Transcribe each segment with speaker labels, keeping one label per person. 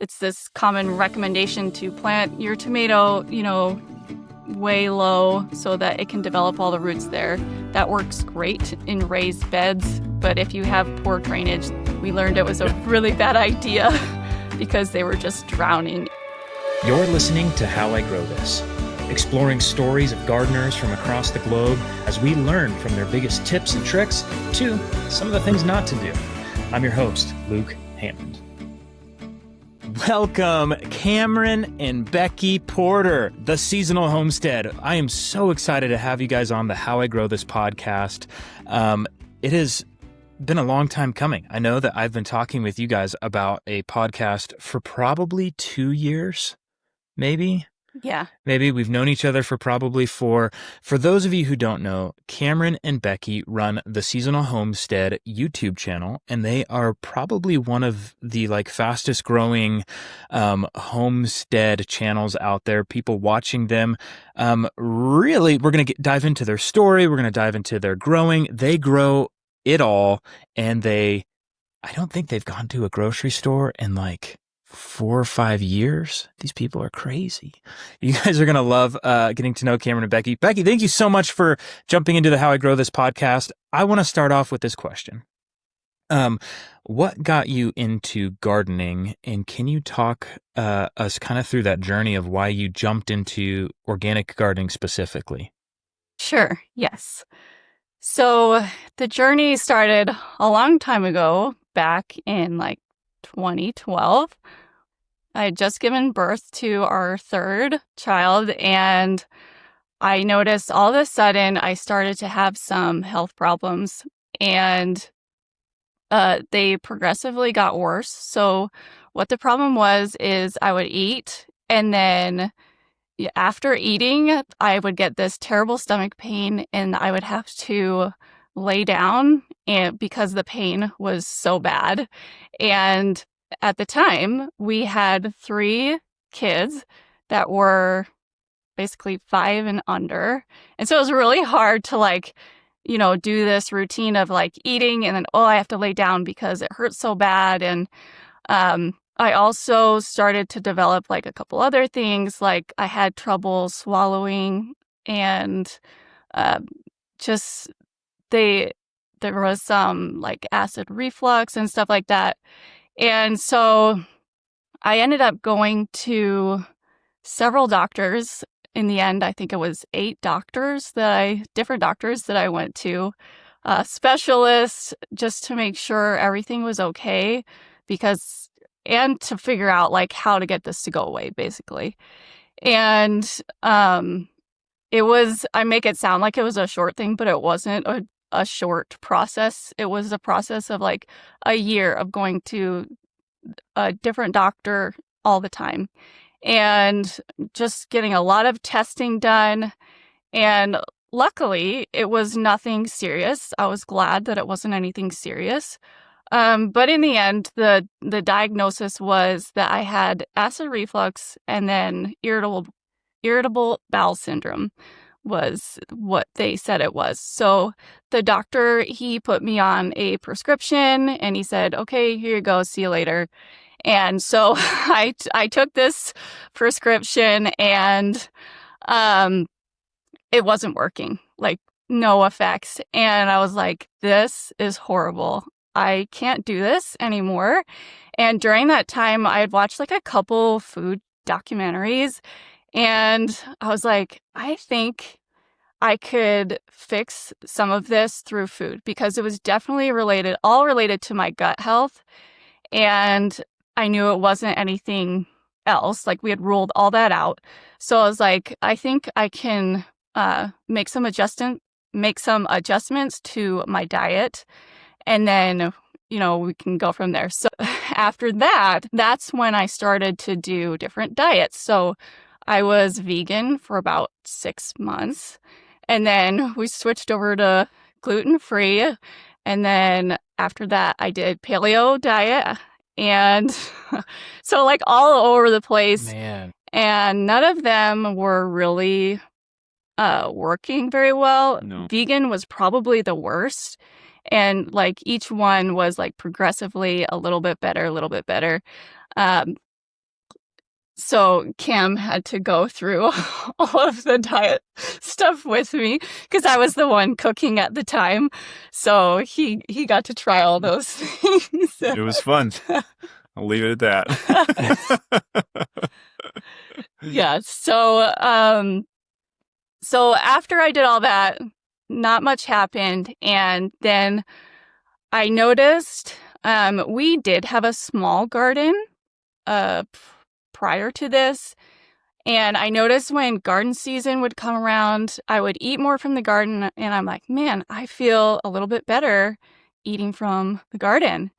Speaker 1: it's this common recommendation to plant your tomato, way low so that it can develop all the roots there. That works great in raised beds, but if you have poor drainage, we learned it was a really bad idea because they were just drowning.
Speaker 2: You're listening to How I Grow This, exploring stories of gardeners from across the globe as we learn from their biggest tips and tricks to some of the things not to do. I'm your host, Luke Hammond. Welcome, Cameron and Becky Porter, the Seasonal Homestead. I am so excited to have you guys on the How I Grow This podcast. It has been a long time coming. I know that I've been talking with you guys about a podcast for probably 2 years, maybe.
Speaker 1: Yeah.
Speaker 2: Maybe we've known each other for probably 4. For those of you who don't know, Cameron and Becky run the Seasonal Homestead YouTube channel, and they are probably one of the fastest growing homestead channels out there. People watching them. Really, we're going to dive into their story. We're going to dive into their growing. They grow it all, and I don't think they've gone to a grocery store in 4 or 5 years. These people are crazy. You guys are going to love getting to know Cameron and Becky. Becky, thank you so much for jumping into the How I Grow This podcast. I want to start off with this question. What got you into gardening, and can you talk us kind of through that journey of why you jumped into organic gardening specifically?
Speaker 1: Sure. Yes. So the journey started a long time ago, back in 2012. I had just given birth to our third child, and I noticed all of a sudden I started to have some health problems, and they progressively got worse. So what the problem was is I would eat, and then after eating, I would get this terrible stomach pain, and I would have to lay down because the pain was so bad. And at the time, we had 3 kids that were basically 5 and under. And so it was really hard to do this routine of eating and then, I have to lay down because it hurts so bad. And I also started to develop a couple other things. I had trouble swallowing, and there was some acid reflux and stuff like that. And so I ended up going to several doctors. In the end, I think it was 8 different doctors that I went to, specialists, just to make sure everything was okay, and to figure out how to get this to go away, basically. And I make it sound like it was a short thing, but it wasn't a short process. It was a process of a year of going to a different doctor all the time and just getting a lot of testing done. And luckily, it was nothing serious. I was glad that it wasn't anything serious. But in the end, the diagnosis was that I had acid reflux and then irritable bowel syndrome was what they said it was. So the doctor, he put me on a prescription, and he said, okay, here you go, see you later. And so I took this prescription, and it wasn't working, no effects. And I was like, this is horrible. I can't do this anymore. And during that time, I had watched a couple food documentaries, and I was like, I think I could fix some of this through food, because it was definitely all related to my gut health. And I knew it wasn't anything else. We had ruled all that out. So I was like, I think I can make some adjustments to my diet, and then we can go from there. So after that, that's when I started to do different diets. So I was vegan for about 6 months, and then we switched over to gluten-free. And then after that, I did paleo diet, and so all over the place.
Speaker 2: Man.
Speaker 1: And none of them were really working very well.
Speaker 2: No.
Speaker 1: Vegan was probably the worst. And each one was progressively a little bit better, a little bit better. So Cam had to go through all of the diet stuff with me because I was the one cooking at the time. So he got to try all those things.
Speaker 3: It was fun. I'll leave it at that.
Speaker 1: Yeah. So after I did all that, not much happened. And then I noticed we did have a small garden prior to this. And I noticed when garden season would come around, I would eat more from the garden. And I'm like, man, I feel a little bit better eating from the garden.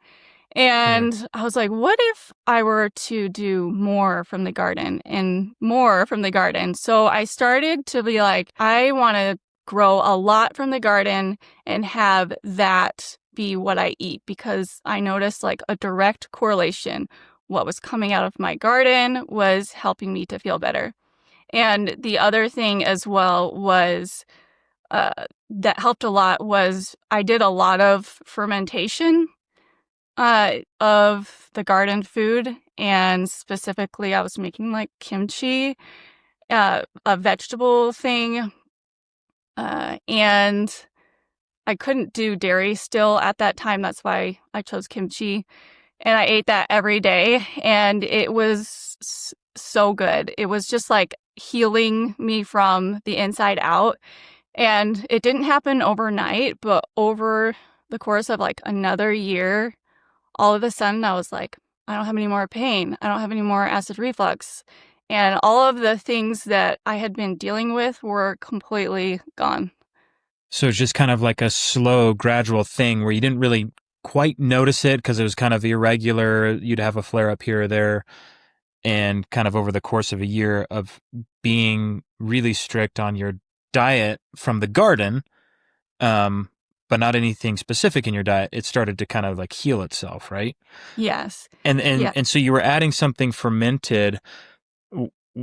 Speaker 1: And I was like, what if I were to do more from the garden and more from the garden? So I started to be like, I want to grow a lot from the garden and have that be what I eat, because I noticed like a direct correlation. What was coming out of my garden was helping me to feel better. And the other thing as well was that helped a lot was I did a lot of fermentation of the garden food, and specifically I was making like kimchi, a vegetable thing, and I couldn't do dairy still at that time. That's why I chose kimchi, and I ate that every day, and it was so good. It was just like healing me from the inside out, and it didn't happen overnight, but over the course of like another year, all of a sudden I was like, I don't have any more pain. I don't have any more acid reflux. And all of the things that I had been dealing with were completely gone.
Speaker 2: So it's just kind of like a slow, gradual thing where you didn't really quite notice it because it was kind of irregular. You'd have a flare up here or there. And kind of over the course of a year of being really strict on your diet from the garden, but not anything specific in your diet, it started to kind of like heal itself, right?
Speaker 1: Yes.
Speaker 2: And so you were adding something fermented.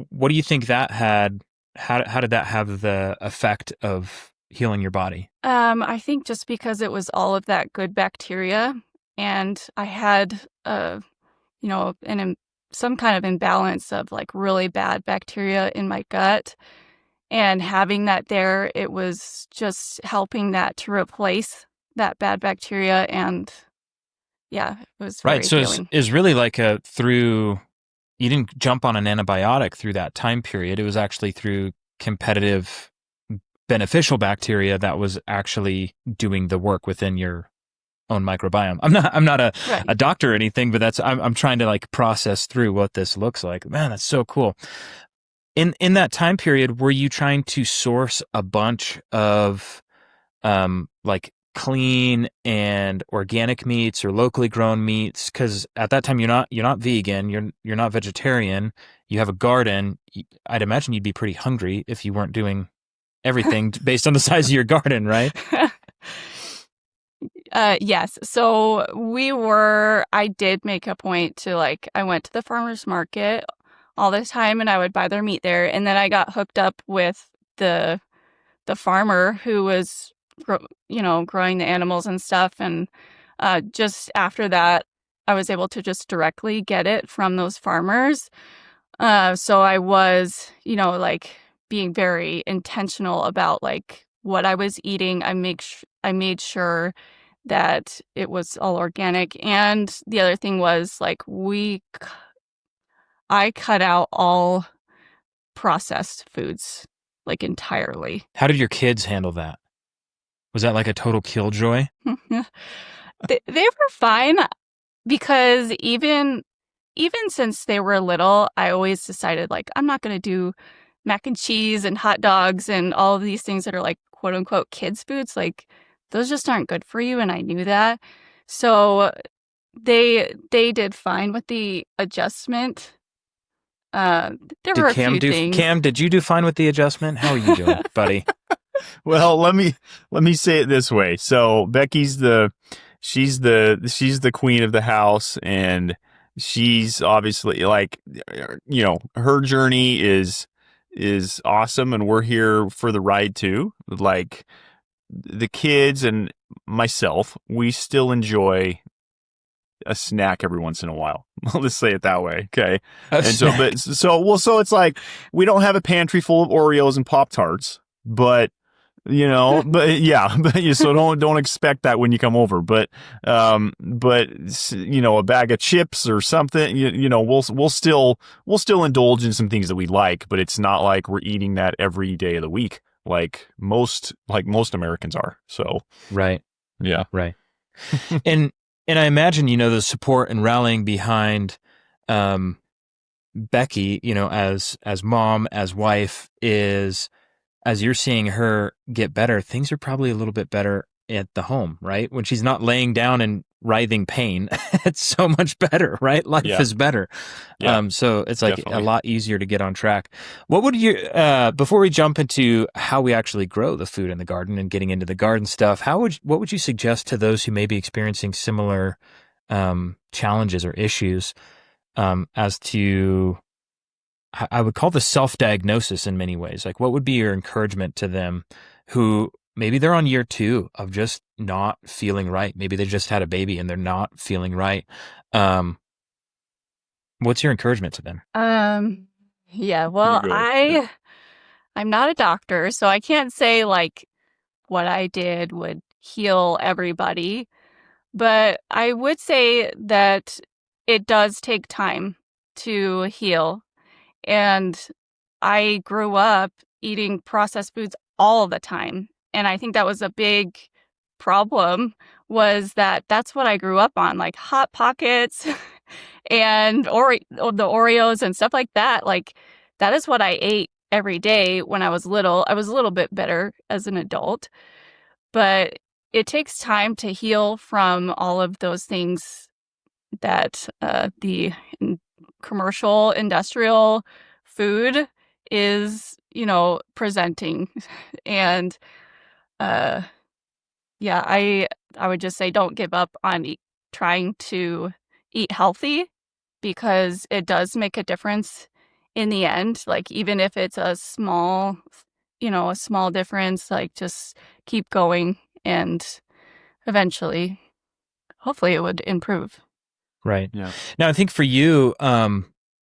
Speaker 2: What do you think that had? How did that have the effect of healing your body?
Speaker 1: I think just because it was all of that good bacteria, and I had some kind of imbalance of like really bad bacteria in my gut. And having that there, it was just helping that to replace that bad bacteria. And yeah, it was very
Speaker 2: right. So
Speaker 1: healing.
Speaker 2: it's really like you didn't jump on an antibiotic through that time period. It was actually through competitive beneficial bacteria that was actually doing the work within your own microbiome. I'm not a doctor or anything, but I'm trying to like process through what this looks like. Man, that's so cool. In that time period, were you trying to source a bunch of like clean and organic meats or locally grown meats? Because at that time you're not vegan, you're not vegetarian. You have a garden. I'd imagine you'd be pretty hungry if you weren't doing everything based on the size of your garden, right?
Speaker 1: Yes. So I did make a point to I went to the farmer's market all the time and I would buy their meat there. And then I got hooked up with the farmer who was, growing the animals and stuff. And just after that, I was able to just directly get it from those farmers. So I was, being very intentional about what I was eating. I made sure that it was all organic. And the other thing was I cut out all processed foods entirely.
Speaker 2: How did your kids handle that? Was that like a total killjoy?
Speaker 1: They were fine because even since they were little, I always decided I'm not going to do mac and cheese and hot dogs and all of these things that are quote unquote kids foods. Those just aren't good for you. And I knew that. So they did fine with the adjustment. There were a few things.
Speaker 2: Cam, did you do fine with the adjustment? How are you doing, buddy?
Speaker 3: Well, let me say it this way. So Becky's she's the queen of the house, and she's obviously her journey is awesome, and we're here for the ride too. The kids and myself, we still enjoy a snack every once in a while. I'll just say it that way. Okay.
Speaker 2: A
Speaker 3: And so,
Speaker 2: snack.
Speaker 3: but so it's like we don't have a pantry full of Oreos and Pop-Tarts, but but yeah, but so don't expect that when you come over. But a bag of chips or something, we'll still indulge in some things that we like, but it's not like we're eating that every day of the week like most Americans are. So
Speaker 2: Right.
Speaker 3: yeah.
Speaker 2: Right. and I imagine, the support and rallying behind Becky, as mom, as wife, is, as you're seeing her get better, things are probably a little bit better at the home, right? When she's not laying down in writhing pain, it's so much better, right? Life is better.
Speaker 3: Yeah,
Speaker 2: So it's like
Speaker 3: definitely.
Speaker 2: a lot easier to get on track. What would you, before we jump into how we actually grow the food in the garden and getting into the garden stuff, what would you suggest to those who may be experiencing similar challenges or issues as to, I would call this self-diagnosis in many ways. Like, what would be your encouragement to them who maybe they're on year 2 of just not feeling right? Maybe they just had a baby and they're not feeling right. What's your encouragement to them?
Speaker 1: Yeah, well,
Speaker 3: You go.
Speaker 1: I'm not a doctor, so I can't say like what I did would heal everybody, but I would say that it does take time to heal. And I grew up eating processed foods all the time. And I think that was a big problem, was that that's what I grew up on, like Hot Pockets and the Oreos and stuff like that. Like, that is what I ate every day when I was little. I was a little bit better as an adult, but it takes time to heal from all of those things that the commercial industrial food is, presenting. And yeah, I would just say don't give up on trying to eat healthy, because it does make a difference in the end. Like, even if it's a small difference, like, just keep going, and eventually, hopefully it would improve.
Speaker 2: Right.
Speaker 3: Yeah.
Speaker 2: Now, I think for you,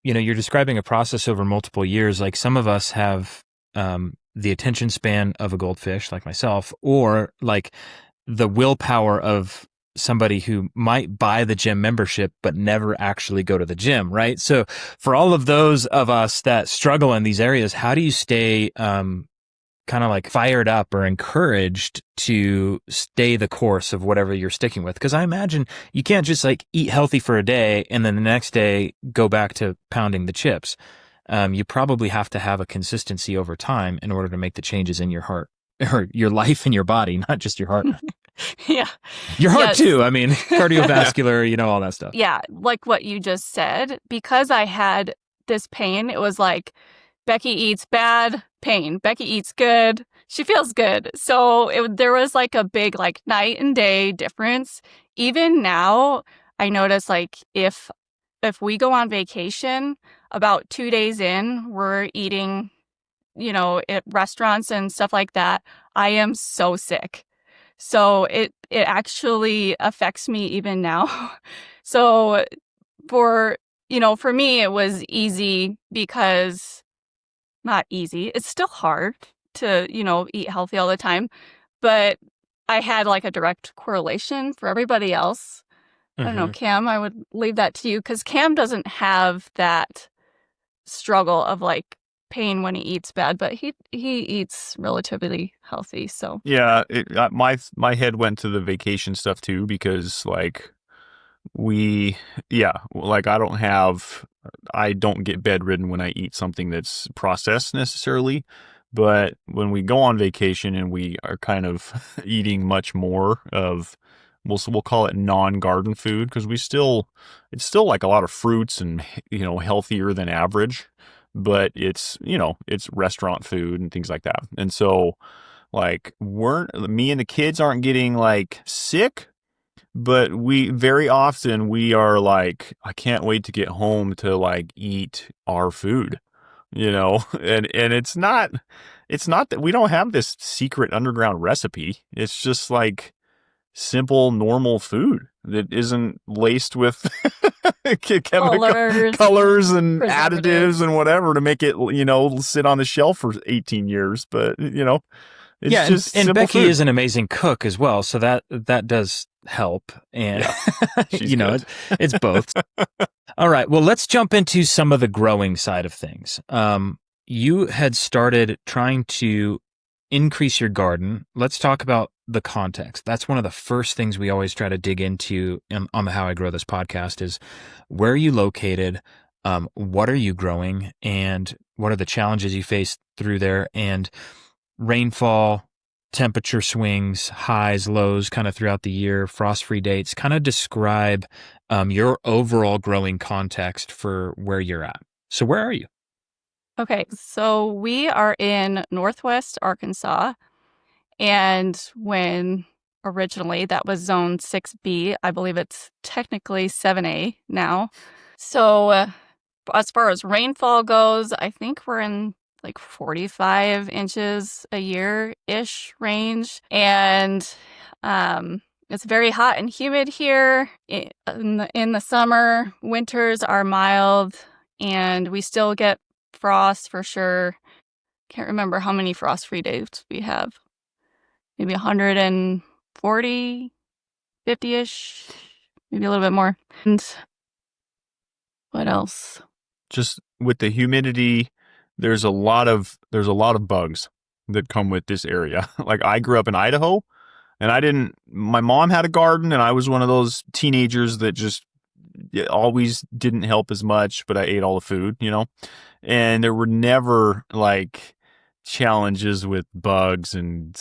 Speaker 2: you're describing a process over multiple years. Like, some of us have the attention span of a goldfish, like myself, or like the willpower of somebody who might buy the gym membership but never actually go to the gym, right? So for all of those of us that struggle in these areas, how do you stay kind of like fired up or encouraged to stay the course of whatever you're sticking with? Because I imagine you can't just like eat healthy for a day and then the next day go back to pounding the chips. You probably have to have a consistency over time in order to make the changes in your heart or your life and your body, not just your heart.
Speaker 1: Yeah.
Speaker 2: Your heart
Speaker 1: Yes.
Speaker 2: too. I mean, cardiovascular, all that stuff.
Speaker 1: Yeah, like what you just said, because I had this pain, it was like, Becky eats bad, pain. Becky eats good, she feels good. So there was like a big like night and day difference. Even now, I notice like if we go on vacation, about 2 days in, we're eating, at restaurants and stuff like that, I am so sick. So it actually affects me even now. So for me, it was easy, because not easy. It's still hard to, eat healthy all the time, but I had like a direct correlation. For everybody else, I don't know, Cam, I would leave that to you, because Cam doesn't have that struggle of like pain when he eats bad, but he eats relatively healthy. So
Speaker 3: Yeah, my head went to the vacation stuff too, because like I don't get bedridden when I eat something that's processed necessarily, but when we go on vacation and we are kind of eating much more of, we'll call it non-garden food, because it's still like a lot of fruits and healthier than average, but it's restaurant food and things like that. And so like me and the kids aren't getting like sick, but we very often we are like, I can't wait to get home to like eat our food, and it's not that we don't have this secret underground recipe. It's just like simple, normal food that isn't laced with chemical colors and additives and whatever to make it, sit on the shelf for 18 years. But, it's just
Speaker 2: and Becky
Speaker 3: food.
Speaker 2: is an amazing cook as well. So that does help. And, it's both. All right. Well, let's jump into some of the growing side of things. You had started trying to increase your garden. Let's talk about the context. That's one of the first things we always try to dig into on the How I Grow This podcast is where are you located? What are you growing? And what are the challenges you face through there? And rainfall, temperature swings, highs, lows kind of throughout the year, frost-free dates, kind of describe your overall growing context for where you're at. So where are you?
Speaker 1: Okay, so we are in Northwest Arkansas, and when originally that was Zone 6B, I believe it's technically 7A now. So as far as rainfall goes, I think we're in like 45 inches a year-ish range, and it's very hot and humid here in the summer. Winters are mild, and we still get frost for sure. Can't remember how many frost-free days we have. Maybe 140, 50-ish, maybe a little bit more. And what else? Just
Speaker 3: with the humidity, there's a lot of bugs that come with this area. Like I grew up in Idaho, and my mom had a garden, and I was one of those teenagers that just always didn't help as much, but I ate all the food, and there were never like challenges with bugs and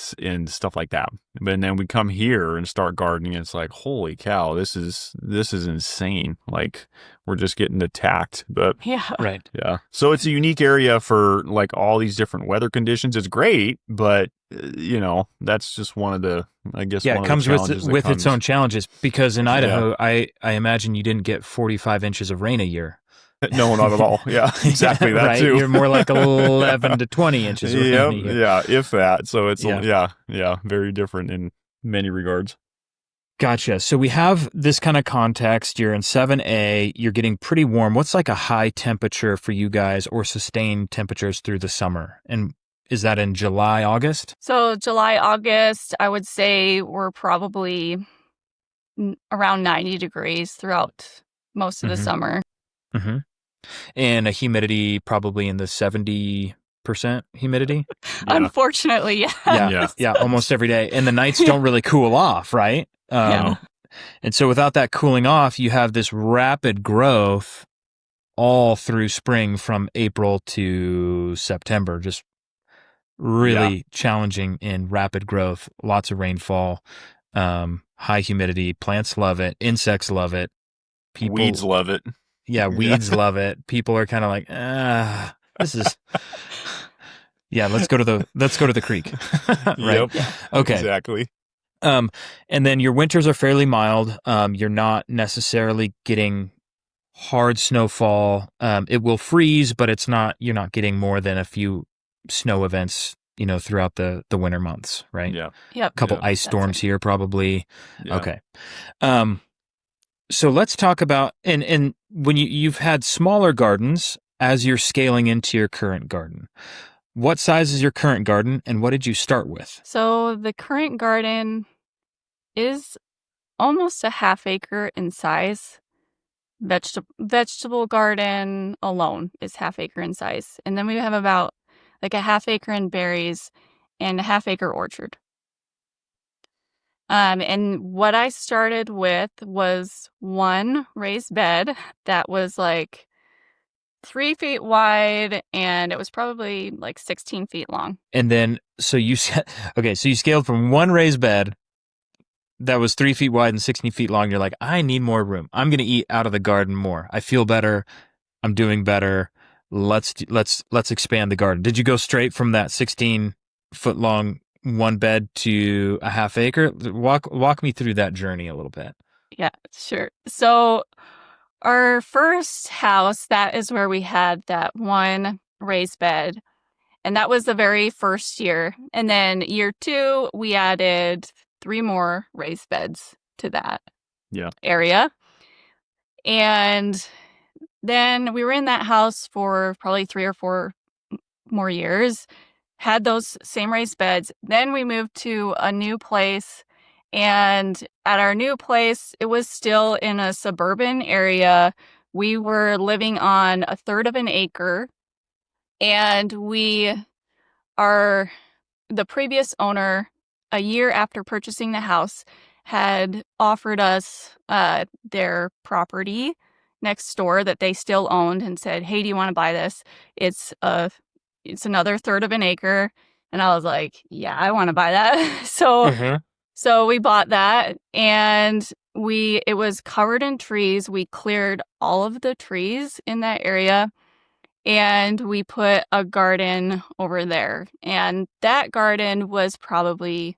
Speaker 3: stuff like that. But then we come here and start gardening, and it's like, holy cow, this is insane. Like we're just getting attacked. But
Speaker 1: yeah,
Speaker 2: right,
Speaker 3: yeah. So it's a unique area for like all these different weather conditions. It's great, but that's just one of the, I guess.
Speaker 2: Yeah,
Speaker 3: one
Speaker 2: it comes
Speaker 3: of the
Speaker 2: with its own challenges because in Idaho,
Speaker 3: yeah.
Speaker 2: I imagine you didn't get 45 inches of rain a year.
Speaker 3: No, not at all. Yeah, exactly that
Speaker 2: right?
Speaker 3: too.
Speaker 2: You're more like 11 to 20 inches of rain a year.
Speaker 3: Yeah, if that. So it's very different in many regards.
Speaker 2: Gotcha. So we have this kind of context. You're in 7A. You're getting pretty warm. What's like a high temperature for you guys or sustained temperatures through the summer? And is that in July, August?
Speaker 1: So July, August, I would say we're probably around 90 degrees throughout most of the summer.
Speaker 2: Mm-hmm. And a humidity probably in the 70% humidity?
Speaker 1: Yeah. Unfortunately, yeah.
Speaker 2: Yeah, almost every day. And the nights don't really cool off, right?
Speaker 1: Yeah.
Speaker 2: And so without that cooling off, you have this rapid growth all through spring from April to September, just really challenging in rapid growth, lots of rainfall, high humidity. Plants love it. Insects love it.
Speaker 3: Weeds love it.
Speaker 2: Yeah, weeds love it. People are kind of like, this is... Yeah, let's go to the creek. Right.
Speaker 3: Yep.
Speaker 2: Okay.
Speaker 3: Exactly.
Speaker 2: And then your winters are fairly mild. You're not necessarily getting hard snowfall. It will freeze, but you're not getting more than a few snow events, throughout the winter months, right?
Speaker 3: Yeah.
Speaker 1: Yep.
Speaker 2: A couple ice storms here probably.
Speaker 3: Yeah.
Speaker 2: Okay. So let's talk about and when you've had smaller gardens as you're scaling into your current garden. What size is your current garden and what did you start with?
Speaker 1: So the current garden is almost a half acre in size. Vegetable garden alone is half acre in size. And then we have about like a half acre in berries and a half acre orchard. And what I started with was one raised bed that was like 3 feet wide, and it was probably like 16 feet long.
Speaker 2: And then, so you scaled from one raised bed that was 3 feet wide and 16 feet long. You're like, I need more room. I'm going to eat out of the garden more. I feel better. I'm doing better. Let's expand the garden. Did you go straight from that 16-foot long one bed to a half acre? Walk me through that journey a little bit.
Speaker 1: Yeah, sure. So our first house, that is where we had that one raised bed. And that was the very first year. And then year 2, we added 3 more raised beds to that
Speaker 3: Yeah.
Speaker 1: area. And then we were in that house for probably 3 or 4 more years, had those same raised beds. Then we moved to a new place. And at our new place, it was still in a suburban area. We were living on a third of an acre. And the previous owner, a year after purchasing the house, had offered us their property next door that they still owned and said, "Hey, do you want to buy this? It's another third of an acre." And I was like, "Yeah, I want to buy that." So we bought that, and it was covered in trees. We cleared all of the trees in that area, and we put a garden over there. And that garden was probably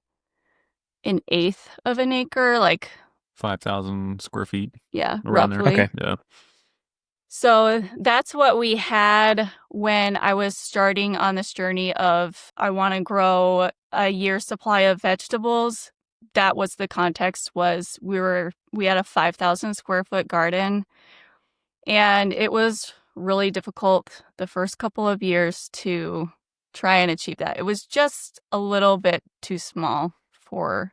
Speaker 1: an eighth of an acre, like
Speaker 3: 5,000 square feet.
Speaker 1: Yeah,
Speaker 3: around
Speaker 1: roughly.
Speaker 3: There.
Speaker 2: Okay.
Speaker 3: Yeah.
Speaker 1: So that's what we had when I was starting on this journey of I want to grow a year's supply of vegetables. That was the context. Was we had a 5,000 square foot garden, and it was really difficult the first couple of years to try and achieve that. It was just a little bit too small for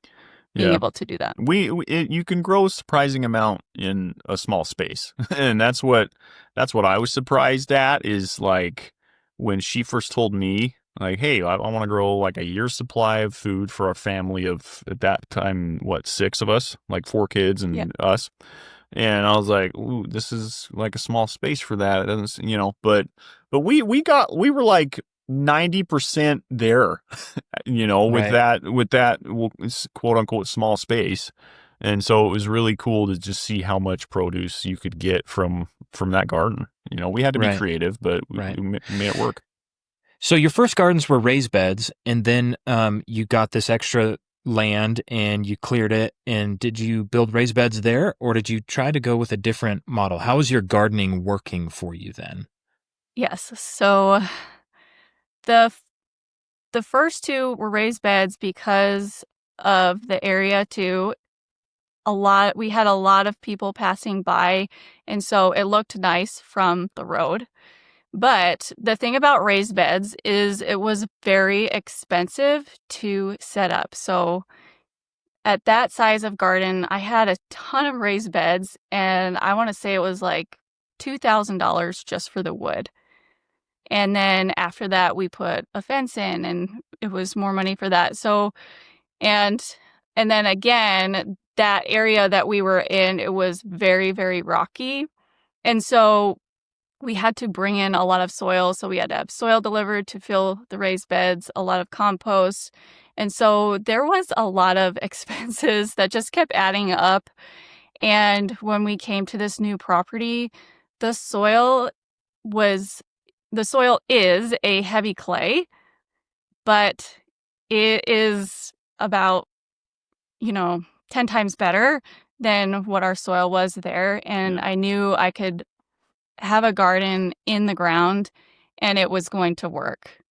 Speaker 1: being able to do that.
Speaker 3: You can grow a surprising amount in a small space. And that's what I was surprised at, is like when she first told me, like, "Hey, I want to grow like a year's supply of food for our family of, at that time, 6 of us, like 4 kids and us." And I was like, "Ooh, this is like a small space for that." It doesn't, but we were like 90% there, with that quote unquote small space. And so it was really cool to just see how much produce you could get from that garden. We had to be creative, but we made it work.
Speaker 2: So your first gardens were raised beds, and then you got this extra land and you cleared it. And did you build raised beds there, or did you try to go with a different model? How was your gardening working for you then?
Speaker 1: Yes. So the first 2 were raised beds because of the area too. We had a lot of people passing by, and so it looked nice from the road. But the thing about raised beds is it was very expensive to set up. So at that size of garden, I had a ton of raised beds, and I want to say it was like $2,000 just for the wood. And then after that, we put a fence in, and it was more money for that. So, and then again, that area that we were in, it was very, very rocky. And so we had to bring in a lot of soil. So we had to have soil delivered to fill the raised beds, a lot of compost. And so there was a lot of expenses that just kept adding up. And when we came to this new property, the soil is a heavy clay, but it is about, 10 times better than what our soil was there. And I knew I could have a garden in the ground and it was going to work.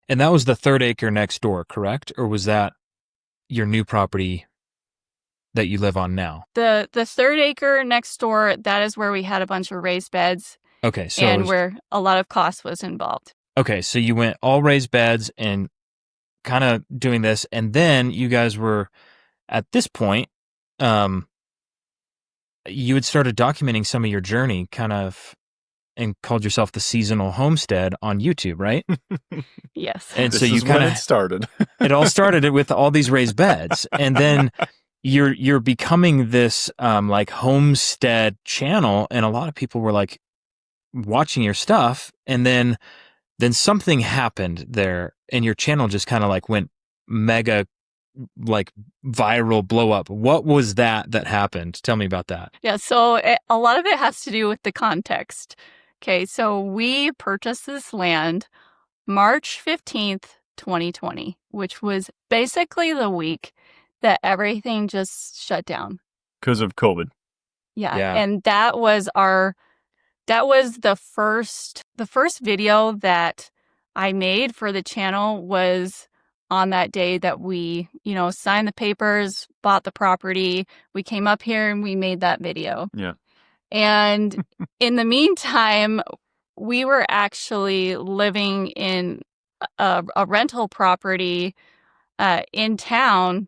Speaker 2: And that was the 3rd acre next door, correct? Or was that your new property that you live on now?
Speaker 1: The 3rd acre next door, that is where we had a bunch of raised beds.
Speaker 2: Okay. So
Speaker 1: and where a lot of cost was involved.
Speaker 2: Okay. So you went all raised beds and kind of doing this. And then you guys were, at this point, you had started documenting some of your journey and called yourself the Seasonal Homestead on YouTube, right?
Speaker 1: Yes.
Speaker 3: And so you kind of started.
Speaker 2: It all started with all these raised beds, and then you're becoming this like homestead channel, and a lot of people were like watching your stuff, and then something happened there, and your channel just kind of like went mega, like viral blow up. What was that happened? Tell me about that.
Speaker 1: Yeah, so a lot of it has to do with the context. Okay, so we purchased this land March 15th, 2020, which was basically the week that everything just shut down.
Speaker 3: Because of COVID.
Speaker 1: Yeah, and that was the first video that I made for the channel was on that day that we, signed the papers, bought the property. We came up here and we made that video.
Speaker 3: Yeah.
Speaker 1: And in the meantime, we were actually living in a rental property in town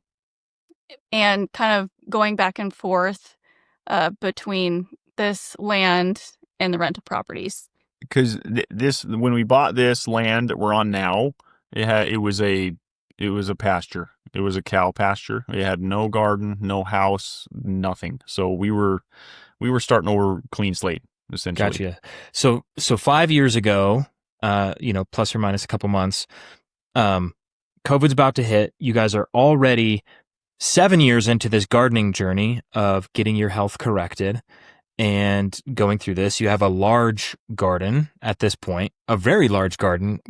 Speaker 1: and kind of going back and forth between this land and the rental properties.
Speaker 3: Because when we bought this land that we're on now, it was a pasture. It was a cow pasture. It had no garden, no house, nothing. So we were starting over clean slate, essentially.
Speaker 2: Gotcha. So 5 years ago, plus or minus a couple months, COVID's about to hit. You guys are already 7 years into this gardening journey of getting your health corrected and going through this. You have a large garden at this point, a very large garden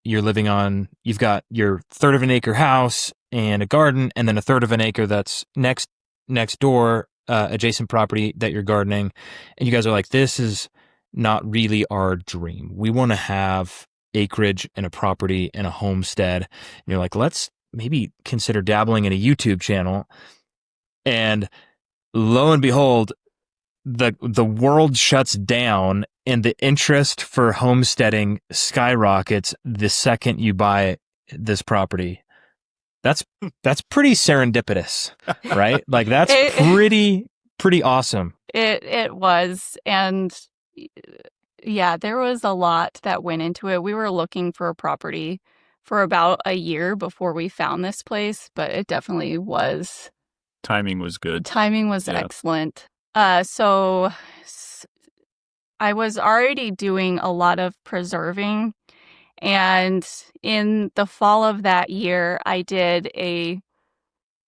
Speaker 2: you've got your third of an acre house and a garden, and then a third of an acre that's next door, adjacent property that you're gardening. And you guys are like, this is not really our dream. We want to have acreage and a property and a homestead. And you're like, let's maybe consider dabbling in a YouTube channel. And lo and behold, the world shuts down and the interest for homesteading skyrockets the second you buy this property. That's pretty serendipitous, right? Like that's pretty awesome.
Speaker 1: It was. And yeah, there was a lot that went into it. We were looking for a property for about a year before we found this place, but it definitely was.
Speaker 3: Timing was good.
Speaker 1: Timing was excellent. So I was already doing a lot of preserving, and in the fall of that year, I did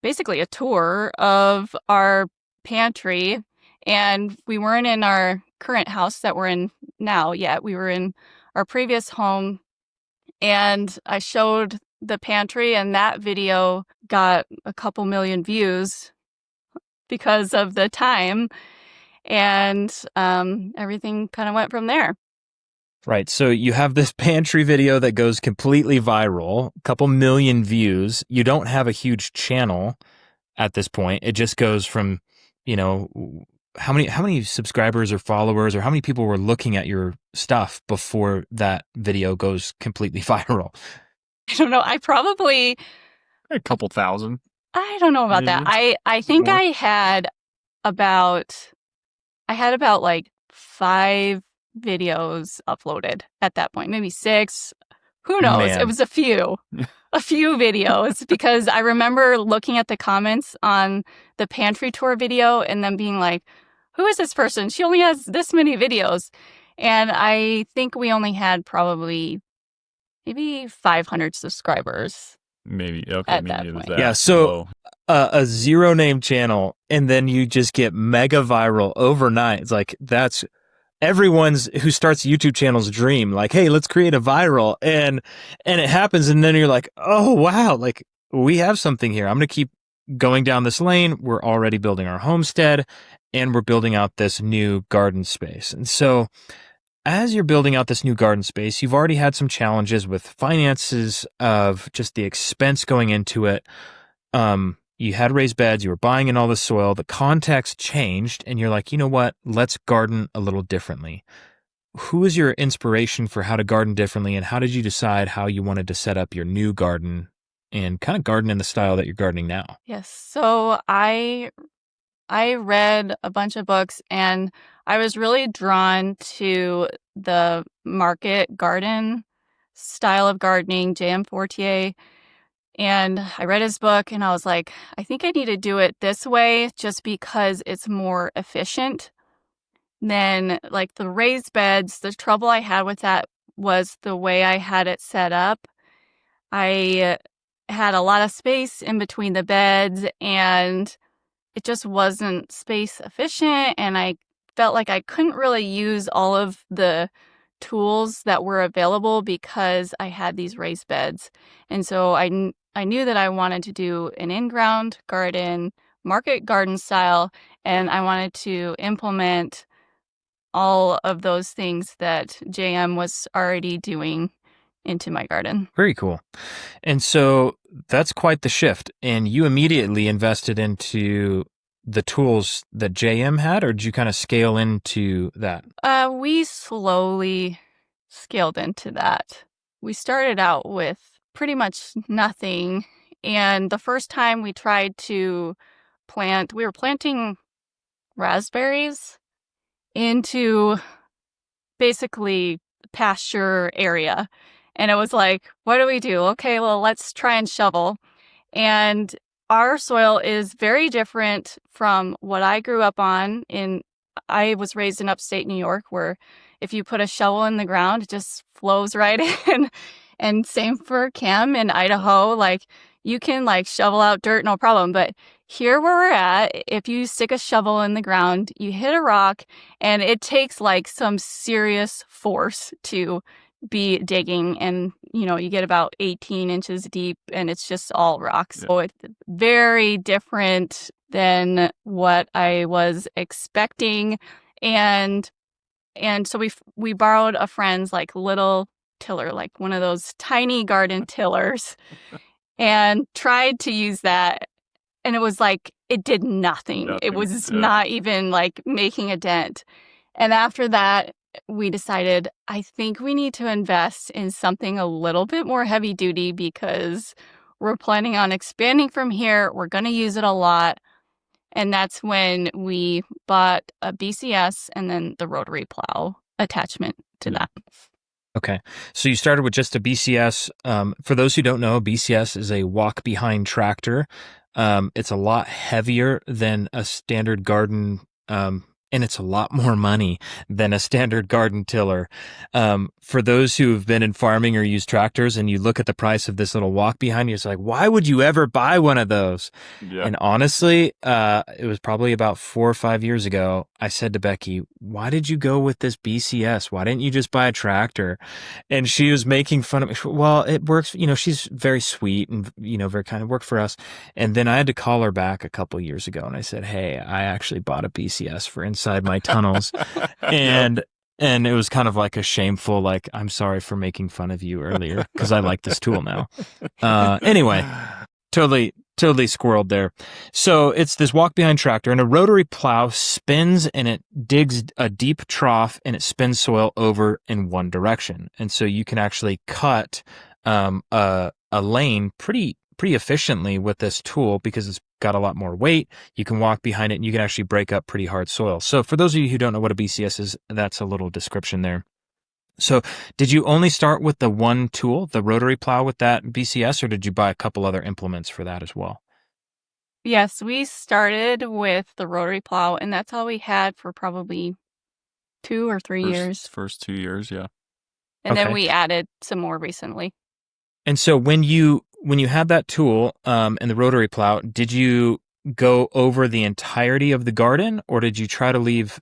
Speaker 1: basically a tour of our pantry, and we weren't in our current house that we're in now yet. We were in our previous home, and I showed the pantry, and that video got a couple million views because of the time, and everything kind of went from there.
Speaker 2: Right. So you have this pantry video that goes completely viral, a couple million views. You don't have a huge channel at this point. It just goes from, how many subscribers or followers, or how many people were looking at your stuff before that video goes completely viral?
Speaker 1: I don't know. I probably
Speaker 3: a couple thousand.
Speaker 1: I don't know about that. I think I had about like 5 videos uploaded at that point, maybe 6. Who knows?
Speaker 2: Man.
Speaker 1: It was a few videos, because I remember looking at the comments on the pantry tour video and then being like, who is this person? She only has this many videos. And I think we only had probably maybe 500 subscribers.
Speaker 3: Maybe. Okay.
Speaker 1: At
Speaker 3: maybe
Speaker 1: that
Speaker 3: it was
Speaker 1: point.
Speaker 3: that.
Speaker 2: Yeah. So a zero name channel, and then you just get mega viral overnight. It's like, that's everyone's who starts a YouTube channel's dream. Like, hey, let's create a viral, and it happens. And then you're like, oh, wow, like we have something here. I'm going to keep going down this lane. We're already building our homestead, and we're building out this new garden space. And so as you're building out this new garden space, you've already had some challenges with finances of just the expense going into it. You had raised beds, you were buying in all the soil, the context changed, and you're like, you know what, let's garden a little differently. Who was your inspiration for how to garden differently, and how did you decide how you wanted to set up your new garden and kind of garden in the style that you're gardening now?
Speaker 1: Yes. So I read a bunch of books, and I was really drawn to the market garden style of gardening, J.M. Fortier. And I read his book, and I was like, I think I need to do it this way just because it's more efficient than like the raised beds. The trouble I had with that was the way I had it set up. I had a lot of space in between the beds, and it just wasn't space efficient, and I felt like I couldn't really use all of the tools that were available because I had these raised beds. And so I knew that I wanted to do an in-ground garden, market garden style, and I wanted to implement all of those things that JM was already doing into my garden.
Speaker 2: Very cool. And so that's quite the shift. And you immediately invested into the tools that JM had, or did you kind of scale into that?
Speaker 1: We slowly scaled into that. We started out with pretty much nothing. And the first time we tried to we were planting raspberries into basically pasture area. And it was like, what do we do? Okay, well, let's try and shovel. And our soil is very different from what I grew up on. I was raised in upstate New York, where if you put a shovel in the ground, it just flows right in. And same for Cam in Idaho. Like, you can like shovel out dirt, no problem. But here where we're at, if you stick a shovel in the ground, you hit a rock, and it takes like some serious force to be digging, and you get about 18 inches deep, and it's just all rocks. So it's very different than what I was expecting. And so we borrowed a friend's like little tiller, like one of those tiny garden tillers, and tried to use that. And it was like, it did nothing. It was not even like making a dent. And after that, we decided, I think we need to invest in something a little bit more heavy duty, because we're planning on expanding from here. We're going to use it a lot. And that's when we bought a BCS and then the rotary plow attachment to that.
Speaker 2: Okay. So you started with just a BCS. For those who don't know, BCS is a walk-behind tractor. It's a lot heavier than a standard garden, and it's a lot more money than a standard garden tiller. For those who have been in farming or used tractors, and you look at the price of this little walk behind you, it's like, why would you ever buy one of those? Yeah. And honestly, it was probably about 4 or 5 years ago, I said to Becky, why did you go with this BCS? Why didn't you just buy a tractor? And she was making fun of me. Well, it works. She's very sweet and, very kind of worked for us. And then I had to call her back a couple years ago, and I said, hey, I actually bought a BCS for inside my tunnels. And it was kind of like a shameful, like, I'm sorry for making fun of you earlier, because I like this tool now. Anyway, totally squirreled there. So it's this walk behind tractor, and a rotary plow spins, and it digs a deep trough, and it spins soil over in one direction. And so you can actually cut a lane pretty efficiently with this tool, because it's got a lot more weight. You can walk behind it, and you can actually break up pretty hard soil. So for those of you who don't know what a BCS is, that's a little description there. So did you only start with the one tool, the rotary plow, with that BCS, or did you buy a couple other implements for that as well?
Speaker 1: Yes, we started with the rotary plow, and that's all we had for probably 2 or 3 years.
Speaker 3: First 2 years, yeah.
Speaker 1: And then we added some more recently.
Speaker 2: And so when you had that tool and the rotary plow, did you go over the entirety of the garden, or did you try to leave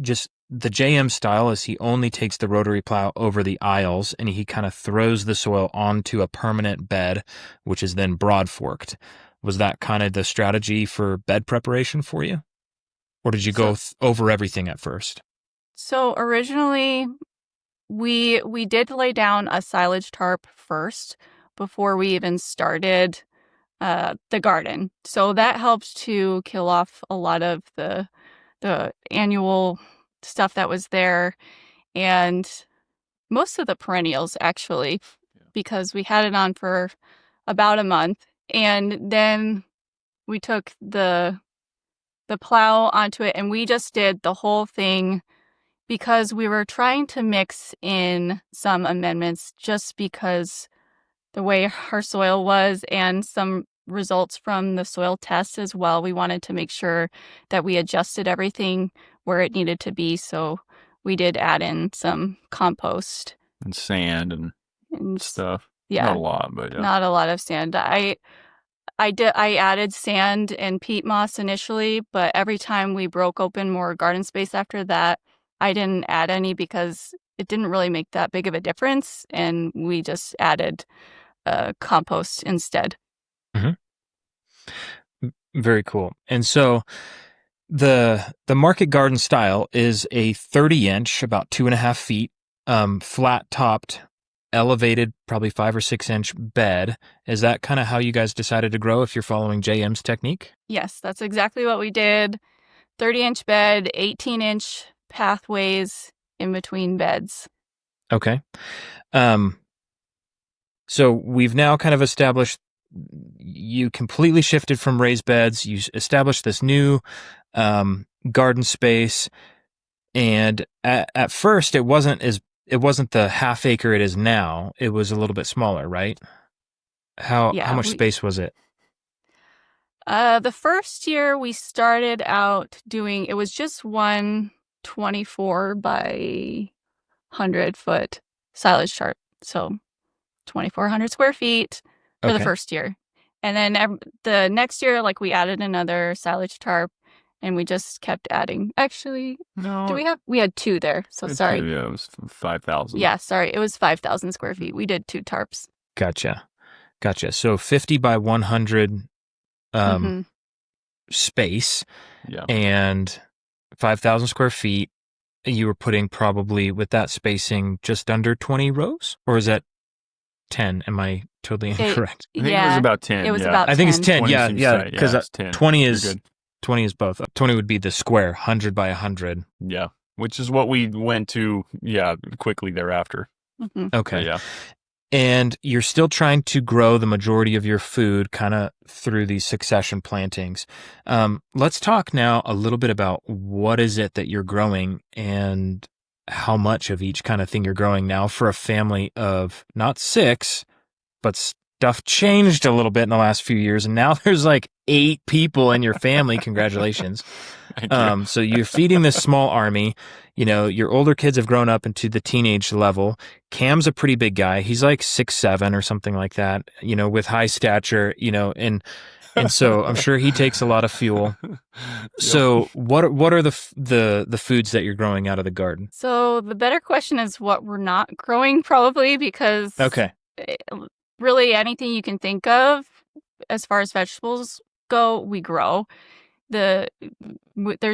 Speaker 2: just the JM style, as he only takes the rotary plow over the aisles and he kind of throws the soil onto a permanent bed, which is then broad forked? Was that kind of the strategy for bed preparation for you? Or did you go over everything at first?
Speaker 1: So originally, we did lay down a silage tarp first before we even started the garden. So that helps to kill off a lot of the annual stuff that was there, and most of the perennials, actually, because we had it on for about a month. And then we took the plow onto it, and we just did the whole thing, because we were trying to mix in some amendments just because the way our soil was, and some results from the soil tests as well. We wanted to make sure that we adjusted everything where it needed to be. So we did add in some compost.
Speaker 3: And sand and stuff.
Speaker 1: Yeah.
Speaker 3: Not a lot, but yeah.
Speaker 1: Not a lot of sand. I added sand and peat moss initially, but every time we broke open more garden space after that, I didn't add any, because it didn't really make that big of a difference, and we just added compost instead.
Speaker 2: Mm-hmm. Very cool. And so the market garden style is a 30-inch, about 2.5 feet, flat-topped elevated, probably 5 or 6 inch bed. Is that kind of how you guys decided to grow if you're following JM's technique?
Speaker 1: Yes, that's exactly what we did. 30-inch bed, 18-inch pathways in between beds.
Speaker 2: Okay. So we've now kind of established you completely shifted from raised beds. You established this new garden space, and at first it wasn't the half acre it is now. It was a little bit smaller, right? How much space was it?
Speaker 1: The first year we started out doing, it was just one 24 by 100 foot silage tarp. So 2,400 square feet for the first year. And then the next year, like, we added another silage tarp, and we just kept adding. Actually,
Speaker 3: no,
Speaker 1: we had 2 there. So sorry.
Speaker 3: Yeah, it was 5,000.
Speaker 1: Yeah, sorry. It was 5,000 square feet. We did 2 tarps.
Speaker 2: Gotcha. So 50 by 100 space, and 5,000 square feet. You were putting probably, with that spacing, just under 20 rows? Or is that 10? Am I totally incorrect?
Speaker 3: I think it was about 10.
Speaker 1: It was about 10.
Speaker 2: I think it's 10. Yeah. Because
Speaker 3: 10.
Speaker 2: 20 is both. 20 would be the square, 100 by 100.
Speaker 3: Yeah, which is what we went to, quickly thereafter.
Speaker 1: Mm-hmm.
Speaker 2: Okay.
Speaker 3: Yeah.
Speaker 2: And you're still trying to grow the majority of your food kind of through these succession plantings. Let's talk now a little bit about what is it that you're growing and how much of each kind of thing you're growing now for a family of not 6, but stuff changed a little bit in the last few years. And now there's like 8 people in your family. Congratulations. So you're feeding this small army. You know, your older kids have grown up into the teenage level. Cam's a pretty big guy. He's like 6'7" or something like that, you know, with high stature, you know, and so I'm sure he takes a lot of fuel. So what are the foods that you're growing out of the garden?
Speaker 1: So the better question is what we're not growing, probably, because really anything you can think of as far as vegetables go, we grow. There's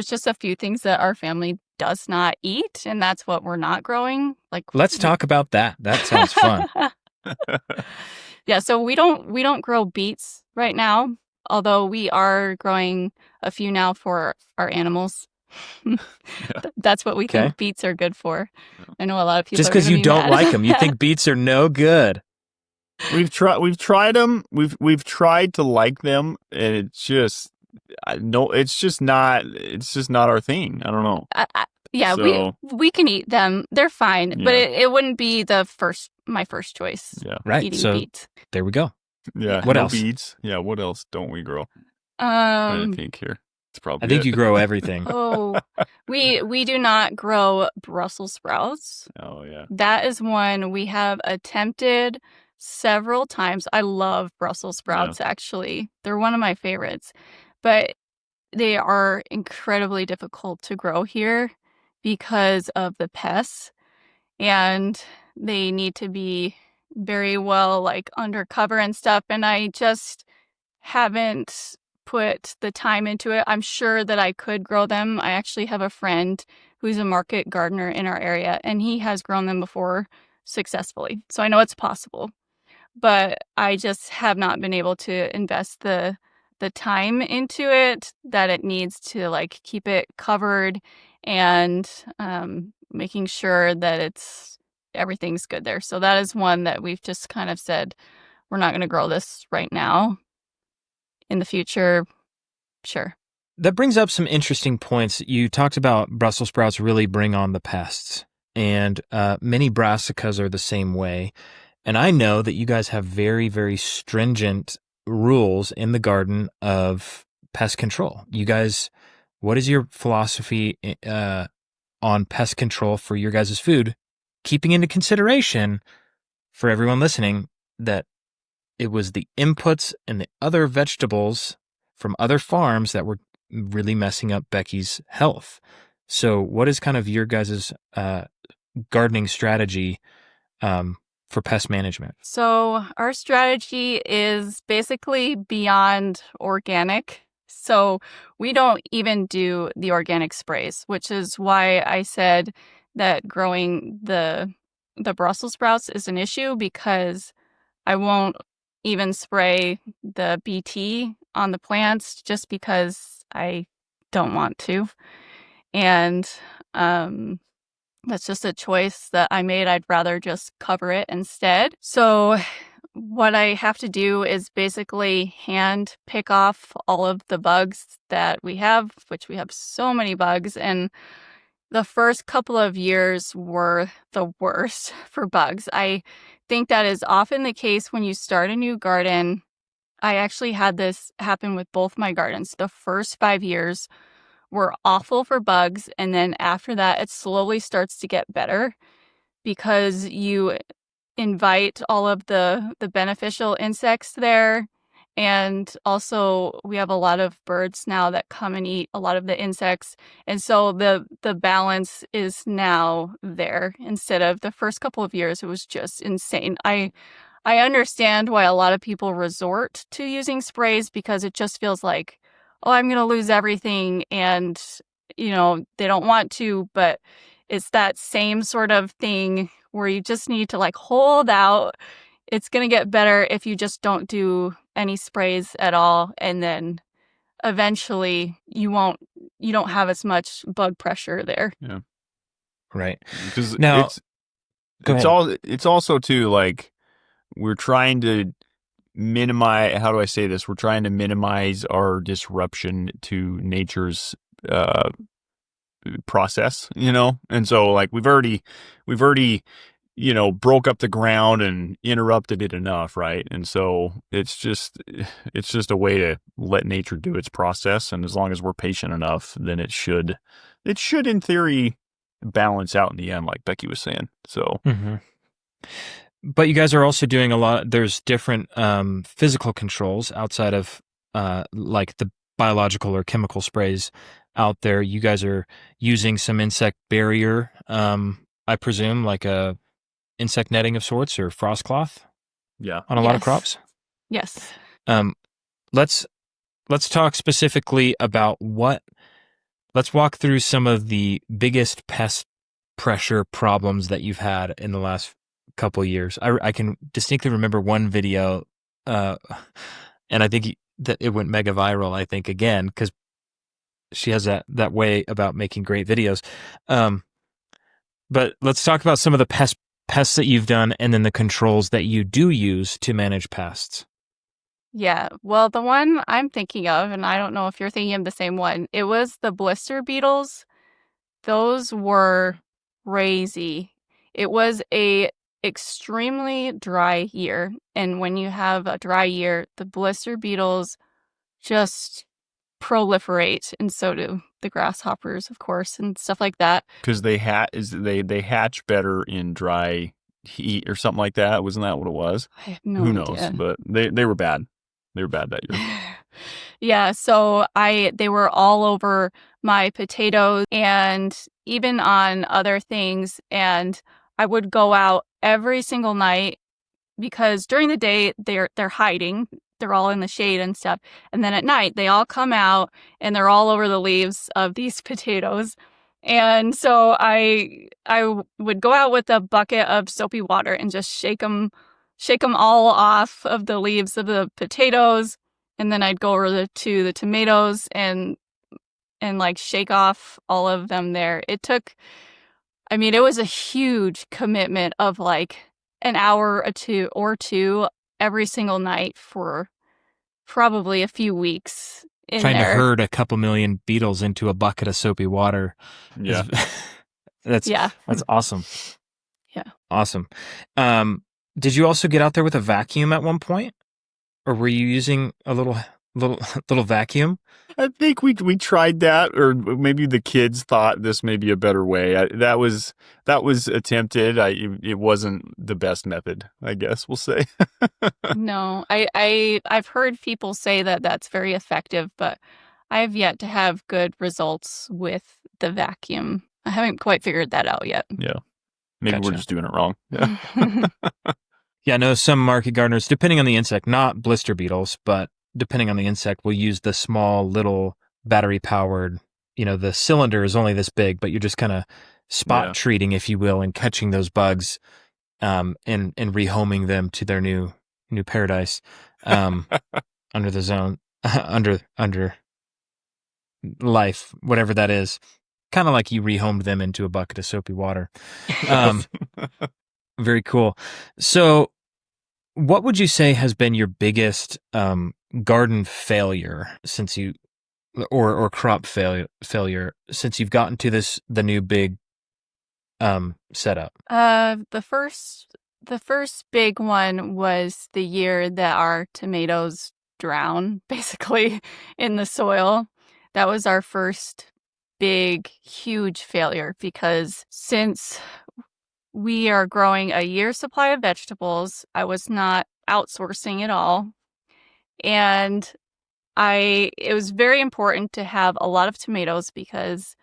Speaker 1: just a few things that our family does not eat, and that's what we're not growing. Like,
Speaker 2: let's talk about that. That sounds fun.
Speaker 1: Yeah, so we don't grow beets right now, although we are growing a few now for our animals. That's what we think beets are good for. I know a lot of people
Speaker 2: just because you don't like them, you think beets are no good.
Speaker 3: We've tried them. We've tried to like them, and it's just not our thing. I don't know.
Speaker 1: We can eat them. They're fine, but it wouldn't be my first choice.
Speaker 2: Yeah, right.
Speaker 1: Eating beets.
Speaker 2: There we go.
Speaker 3: Yeah.
Speaker 2: What else?
Speaker 3: Beets. Yeah. What else don't we grow? I think here. It's probably.
Speaker 2: I think you grow everything.
Speaker 1: We do not grow Brussels sprouts.
Speaker 3: Oh yeah.
Speaker 1: That is one we have attempted several times. I love Brussels sprouts. Actually, they're one of my favorites. But they are incredibly difficult to grow here because of the pests, and they need to be very well, like, undercover and stuff, and I just haven't put the time into it. I'm sure that I could grow them. I actually have a friend who's a market gardener in our area, and he has grown them before successfully, so I know it's possible, but I just have not been able to invest the time into it that it needs to, like, keep it covered and making sure that everything's good there. So that is one that we've just kind of said, we're not going to grow this right now. In the future, sure.
Speaker 2: That brings up some interesting points. You talked about Brussels sprouts really bring on the pests, and many brassicas are the same way. And I know that you guys have very, very stringent rules in the garden of pest control. You guys, what is your philosophy on pest control for your guys' food, keeping into consideration for everyone listening that it was the inputs and the other vegetables from other farms that were really messing up Becky's health? So what is kind of your guys' gardening strategy for pest management?
Speaker 1: So our strategy is basically beyond organic. So we don't even do the organic sprays, which is why I said that growing the the Brussels sprouts is an issue because I won't even spray the BT on the plants just because I don't want to. And that's just a choice that I made. I'd rather just cover it instead. So what I have to do is basically hand pick off all of the bugs that we have, which we have so many bugs. And the first couple of years were the worst for bugs. I think that is often the case when you start a new garden. I actually had this happen with both my gardens. The first 5 years were awful for bugs. And then after that, it slowly starts to get better because you invite all of the beneficial insects there. And also we have a lot of birds now that come and eat a lot of the insects. And so the balance is now there instead of the first couple of years. It was just insane. I understand why a lot of people resort to using sprays because it just feels like, oh, I'm going to lose everything. And, they don't want to, but it's that same sort of thing where you just need to hold out. It's going to get better if you just don't do any sprays at all. And then eventually you don't have as much bug pressure there.
Speaker 3: Yeah.
Speaker 2: Right.
Speaker 3: Because
Speaker 2: now,
Speaker 3: it's also too, we're trying to minimize, how do I say this? We're trying to minimize our disruption to nature's, process, and so we've already broke up the ground and interrupted it enough, right? And so it's just a way to let nature do its process, and as long as we're patient enough, then it should in theory balance out in the end, like Becky was saying. So
Speaker 2: But you guys are also doing a lot. There's different physical controls outside of the biological or chemical sprays out there. You guys are using some insect barrier, I presume, like a insect netting of sorts or frost cloth.
Speaker 3: Yeah,
Speaker 2: on a lot of crops.
Speaker 1: Yes.
Speaker 2: Let's talk specifically about let's walk through some of the biggest pest pressure problems that you've had in the last couple years. I can distinctly remember one video, and I think that it went mega viral, I think, again, because she has that way about making great videos. But let's talk about some of the pests that you've done and then the controls that you do use to manage pests.
Speaker 1: Yeah, well, the one I'm thinking of, and I don't know if you're thinking of the same one, it was the blister beetles. Those were crazy. It was a extremely dry year, and when you have a dry year, the blister beetles just proliferate, and so do the grasshoppers, of course, and stuff like that.
Speaker 3: Because they hatch better in dry heat or something like that. Wasn't that what it was?
Speaker 1: I have no
Speaker 3: Who
Speaker 1: idea.
Speaker 3: knows? But they were bad. They were bad that year.
Speaker 1: Yeah, so they were all over my potatoes and even on other things, and I would go out every single night because during the day they're hiding. They're all in the shade and stuff. And then at night they all come out and they're all over the leaves of these potatoes. And so I would go out with a bucket of soapy water and just shake them all off of the leaves of the potatoes. And then I'd go over to the tomatoes and shake off all of them there. It was a huge commitment of an hour or two every single night for probably a few weeks.
Speaker 2: Trying to herd a couple million beetles into a bucket of soapy water.
Speaker 3: Yeah.
Speaker 2: That's awesome.
Speaker 1: Yeah.
Speaker 2: Awesome. Did you also get out there with a vacuum at one point? Or were you using a little vacuum?
Speaker 3: I think we tried that, or maybe the kids thought this may be a better way. That was attempted. It wasn't the best method, I guess we'll say.
Speaker 1: No, I've heard people say that that's very effective, but I've yet to have good results with the vacuum. I haven't quite figured that out yet.
Speaker 3: Yeah, maybe
Speaker 2: Gotcha.
Speaker 3: we're just doing it wrong. Yeah.
Speaker 2: Yeah, I know some market gardeners, depending on the insect, not blister beetles, but depending on the insect, will use the small little battery powered, the cylinder is only this big, but you're just kind of spot treating, if you will, and catching those bugs, and rehoming them to their new paradise, under the zone, under life, whatever that is. Kind of like you rehomed them into a bucket of soapy water. Very cool. So what would you say has been your biggest garden failure since you, or crop failure since you've gotten to the new big setup?
Speaker 1: The first big one was the year that our tomatoes drowned basically in the soil. That was our first big, huge failure, because since we are growing a year's supply of vegetables, I was not outsourcing at all. And it was very important to have a lot of tomatoes because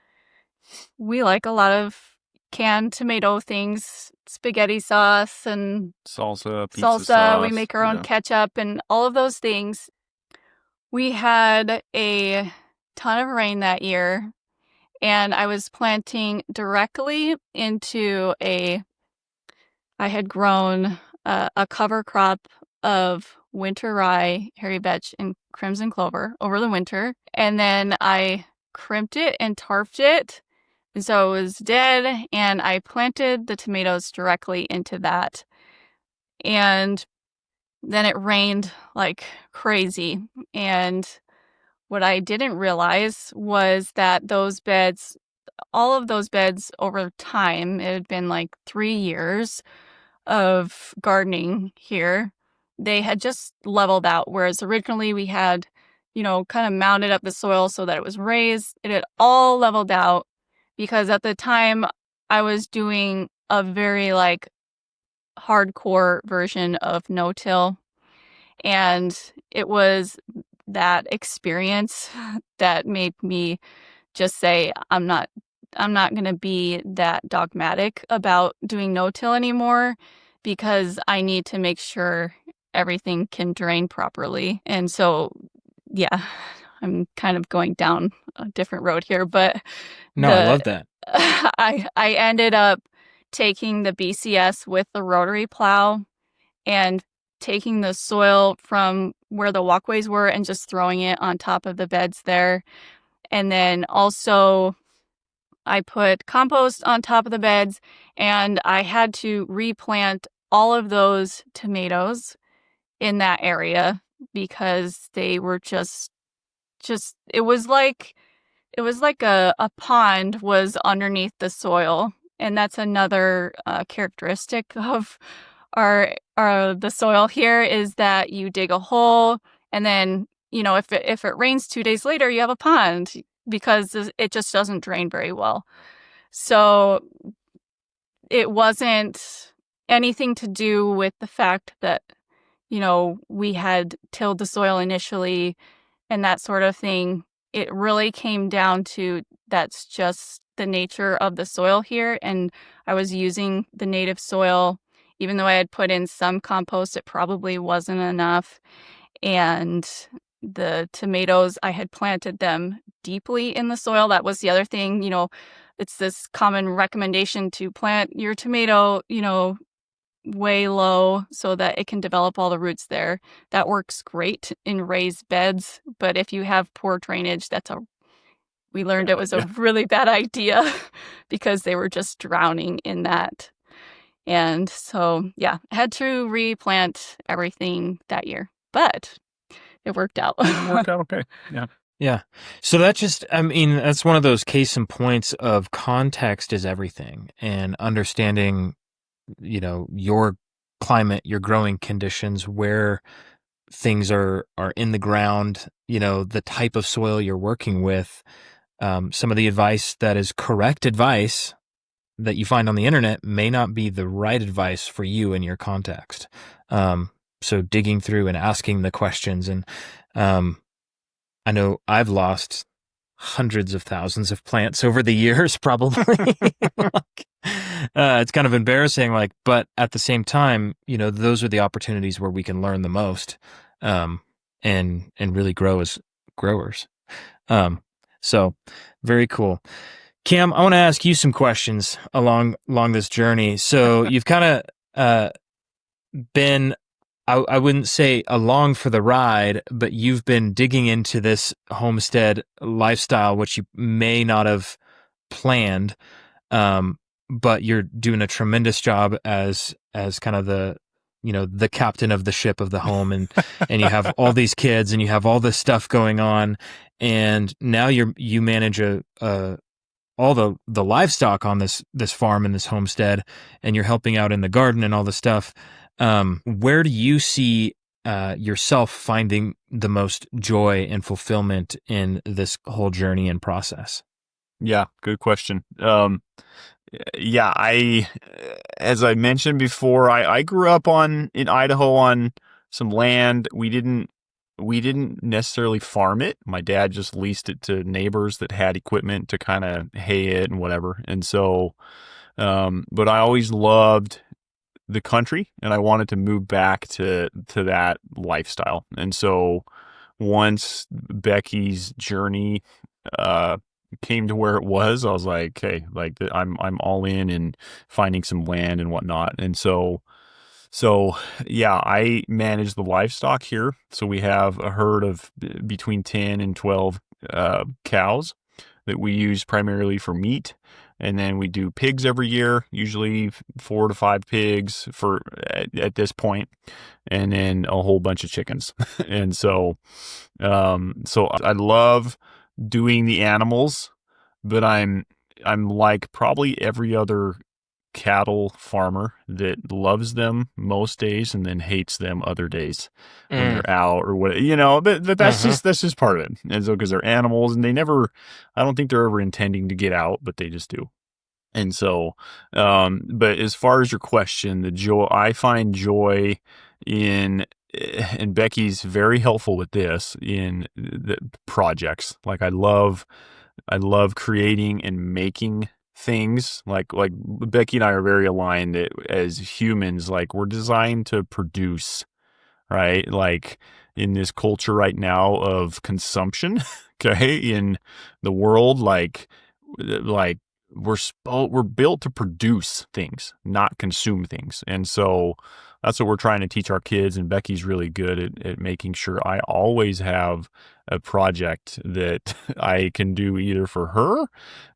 Speaker 1: we like a lot of canned tomato things, spaghetti sauce and
Speaker 3: salsa, pizza
Speaker 1: salsa.
Speaker 3: sauce.
Speaker 1: We make our own ketchup and all of those things. We had a ton of rain that year, and I was planting directly into I had grown a cover crop of winter rye, hairy vetch, and crimson clover over the winter. And then I crimped it and tarped it. And so it was dead, and I planted the tomatoes directly into that. And then it rained like crazy. And what I didn't realize was that all of those beds over time, it had been like 3 years of gardening here, they had just leveled out. Whereas originally we had, kind of mounded up the soil so that it was raised. It had all leveled out because at the time I was doing a very like hardcore version of no-till. And it was that experience that made me just say, I'm not going to be that dogmatic about doing no-till anymore, because I need to make sure everything can drain properly. And so, yeah, I'm kind of going down a different road here, but
Speaker 2: I love that.
Speaker 1: I ended up taking the BCS with the rotary plow and taking the soil from where the walkways were and just throwing it on top of the beds there. And then also I put compost on top of the beds, and I had to replant all of those tomatoes in that area because they were just it was like a pond was underneath the soil. And that's another characteristic of the soil here, is that you dig a hole, and then if it rains 2 days later, you have a pond, because it just doesn't drain very well. So it wasn't anything to do with the fact that we had tilled the soil initially and that sort of thing. It really came down to that's just the nature of the soil here, and I was using the native soil. Even though I had put in some compost, it probably wasn't enough. And the tomatoes, I had planted them deeply in the soil. That was the other thing. It's this common recommendation to plant your tomato, way low so that it can develop all the roots there. That works great in raised beds. But if you have poor drainage, we learned it was a really bad idea because they were just drowning in that. And so, I had to replant everything that year, but it worked out.
Speaker 3: It worked out okay. Yeah.
Speaker 2: Yeah. So that's one of those case in points of context is everything, and understanding, your climate, your growing conditions, where things are in the ground, the type of soil you're working with, some of the advice that is correct advice that you find on the internet may not be the right advice for you in your context. So digging through and asking the questions. And I know I've lost hundreds of thousands of plants over the years, probably. It's kind of embarrassing, but at the same time, those are the opportunities where we can learn the most, and really grow as growers. So very cool. Cam, I want to ask you some questions along this journey. So you've kind been, I wouldn't say along for the ride, but you've been digging into this homestead lifestyle, which you may not have planned, but you're doing a tremendous job as kind of the, the captain of the ship of the home, and you have all these kids and you have all this stuff going on, and now you manage all the livestock on this farm and this homestead, and you're helping out in the garden and all the stuff. Where do you see yourself finding the most joy and fulfillment in this whole journey and process?
Speaker 3: Yeah, good question. As I mentioned before, I grew up in Idaho on some land. We didn't necessarily farm it. My dad just leased it to neighbors that had equipment to kind of hay it and whatever. And so, but I always loved the country, and I wanted to move back to that lifestyle. And so once Becky's journey came to where it was, I was like, okay, like I'm all in finding some land and whatnot. And so yeah, I manage the livestock here. So we have a herd of between 10 and 12 cows that we use primarily for meat. And then we do pigs every year, usually 4 to 5 pigs at this point, and then a whole bunch of chickens. And so I love doing the animals, but I'm like probably every other cattle farmer that loves them most days and then hates them other days when they're out or what, but that's just part of it. And so, because they're animals and I don't think they're ever intending to get out, but they just do. And so, but as far as your question, I find joy in, and Becky's very helpful with this, in the projects. Like I love creating and making things. Like Becky and I are very aligned that as humans, like we're designed to produce, right? Like in this culture right now of consumption, okay, in the world, like we're built to produce things, not consume things. And so that's what we're trying to teach our kids. And Becky's really good at making sure I always have a project that I can do either for her.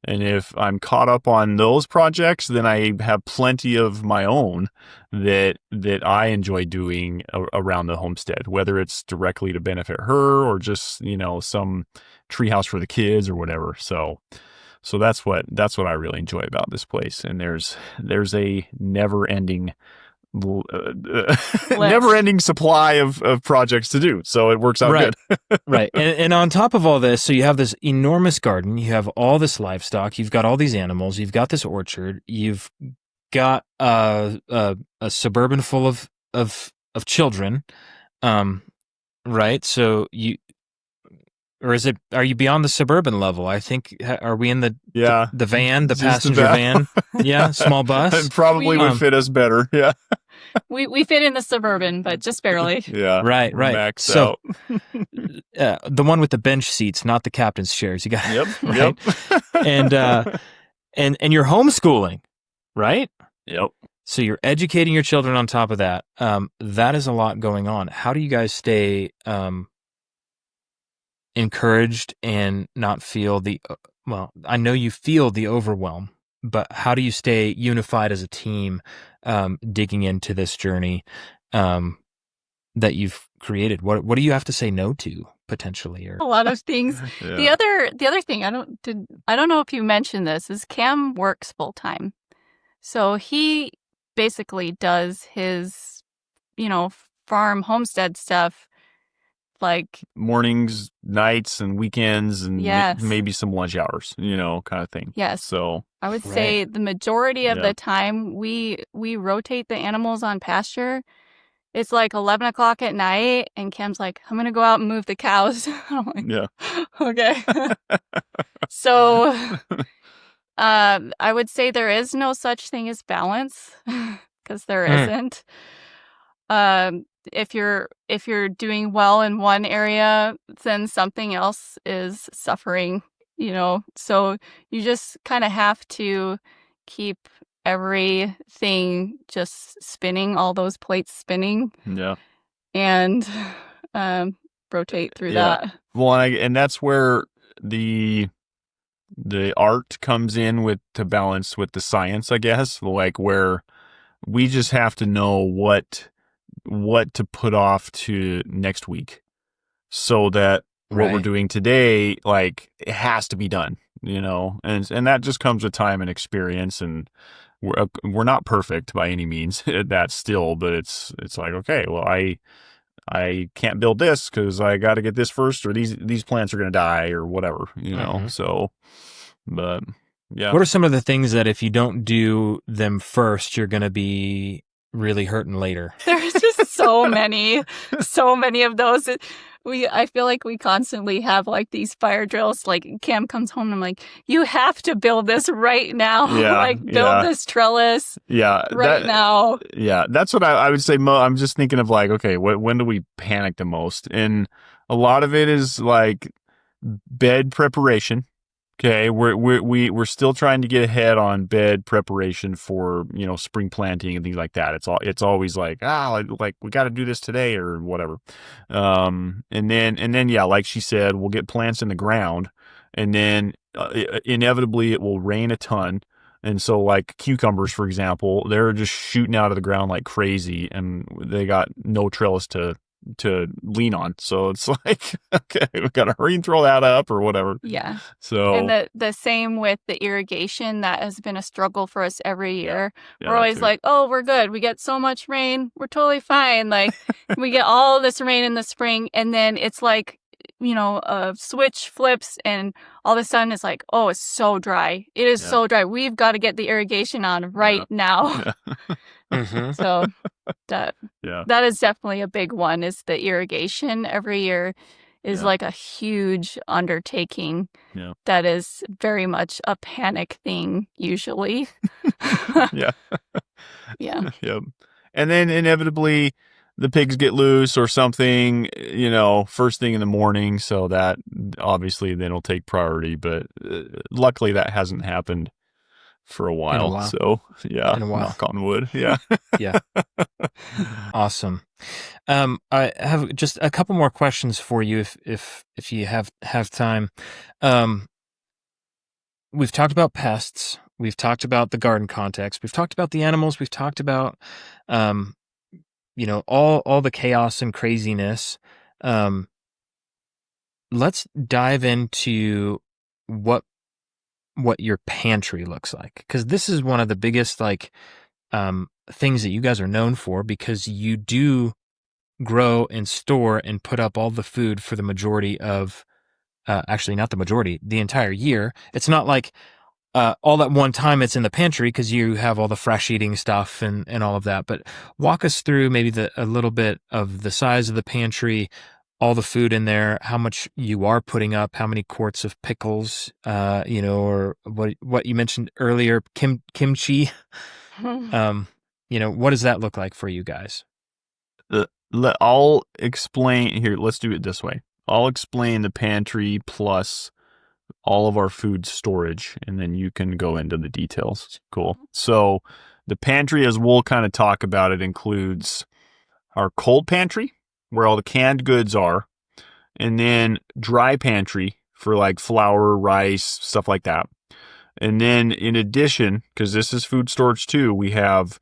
Speaker 3: And if I'm caught up on those projects, then I have plenty of my own that I enjoy doing around the homestead, whether it's directly to benefit her or just, some treehouse for the kids or whatever. So that's what I really enjoy about this place. And there's a never ending supply of projects to do. So it works out good.
Speaker 2: Right. And on top of all this, so you have this enormous garden, you have all this livestock, you've got all these animals, you've got this orchard, you've got a suburban full of children. Right. So or are you beyond the suburban level? I think, are we in the van, the passenger van? Yeah, small bus.
Speaker 3: It probably would fit us better. Yeah.
Speaker 1: We fit in the suburban, but just barely.
Speaker 3: Yeah.
Speaker 2: Right.
Speaker 3: Maxed
Speaker 2: out. The one with the bench seats, not the captain's chairs. You got right?
Speaker 3: Yep.
Speaker 2: And you're homeschooling, right?
Speaker 3: Yep.
Speaker 2: So you're educating your children on top of that. That is a lot going on. How do you guys stay encouraged and not feel I know you feel the overwhelm, but how do you stay unified as a team, digging into this journey that you've created? What do you have to say no to potentially? Or
Speaker 1: a lot of things. Yeah. The other thing, I don't know if you mentioned this, is Cam works full time. So he basically does his, farm homestead stuff like
Speaker 3: mornings, nights, and weekends, and maybe some lunch hours, kind of thing.
Speaker 1: Yes.
Speaker 3: So
Speaker 1: I would say the majority of the time we rotate the animals on pasture. It's like 11 o'clock at night, and Cam's like, I'm going to go out and move the cows. I'm like,
Speaker 3: yeah.
Speaker 1: Okay. So I would say there is no such thing as balance, because there isn't. If you're doing well in one area, then something else is suffering, so you just kind of have to keep everything just spinning, all those plates spinning,
Speaker 3: Yeah.
Speaker 1: and rotate through
Speaker 3: Yeah.
Speaker 1: that.
Speaker 3: Well, and that's where the art comes in to balance with the science, I guess, like where we just have to know what to put off to next week so that what we're
Speaker 2: Right.
Speaker 3: doing today, like, it has to be done, and that just comes with time and experience, and we're not perfect by any means at that still, but it's like, okay, well, I can't build this because I got to get this first, or these plants are going to die, or whatever,
Speaker 2: Mhm.
Speaker 3: So, but yeah.
Speaker 2: What are some of the things that if you don't do them first, you're going to be really hurting later?
Speaker 1: There's just so many of those. I feel like we constantly have like these fire drills. Like Cam comes home and I'm like, you have to build this right now.
Speaker 3: Yeah,
Speaker 1: Like build this trellis right now.
Speaker 3: Yeah, that's what I would say. I'm just thinking of like, okay, when do we panic the most? And a lot of it is like bed preparation. Okay, we're still trying to get ahead on bed preparation for spring planting and things like that. It's always like like we got to do this today or whatever. And then yeah, like she said, we'll get plants in the ground, and then inevitably it will rain a ton. And so like cucumbers, for example, they're just shooting out of the ground like crazy, and they got no trellis to lean on. So it's like, okay, we got to hurry and throw that up or whatever.
Speaker 1: Yeah.
Speaker 3: So,
Speaker 1: and the same with the irrigation. That has been a struggle for us every year.
Speaker 3: Yeah,
Speaker 1: we're always like, oh, we're good. We get so much rain. We're totally fine. Like we get all this rain in the spring, and then it's like, a switch flips and all of a sudden it's like, oh, it's so dry. It is so dry. We've got to get the irrigation on right now.
Speaker 2: Mm-hmm.
Speaker 1: So that is definitely a big one, is the irrigation every year is like a huge undertaking.
Speaker 3: Yeah.
Speaker 1: That is very much a panic thing usually.
Speaker 3: Yeah.
Speaker 1: Yeah.
Speaker 3: Yep. And then inevitably the pigs get loose or something, first thing in the morning. So that obviously then will take priority, but luckily that hasn't happened for a while. So yeah, knock on wood. Yeah.
Speaker 2: Yeah. Awesome. I have just a couple more questions for you if you have time. We've talked about pests. We've talked about the garden context. We've talked about the animals. We've talked about, all the chaos and craziness. Let's dive into what your pantry looks like, because this is one of the biggest things that you guys are known for, because you do grow and store and put up all the food for the majority of, actually not the majority, the entire year. It's not like all at one time it's in the pantry, because you have all the fresh eating stuff and all of that. But walk us through maybe a little bit of the size of the pantry, all the food in there, how much you are putting up, how many quarts of pickles, or what you mentioned earlier, kimchi. What does that look like for you guys?
Speaker 3: I'll explain here. Let's do it this way. I'll explain the pantry plus all of our food storage, and then you can go into the details. Cool. So the pantry, as we'll kind of talk about it, includes our cold pantry, where all the canned goods are, and then dry pantry for like flour, rice, stuff like that. And then in addition, because this is food storage too, we have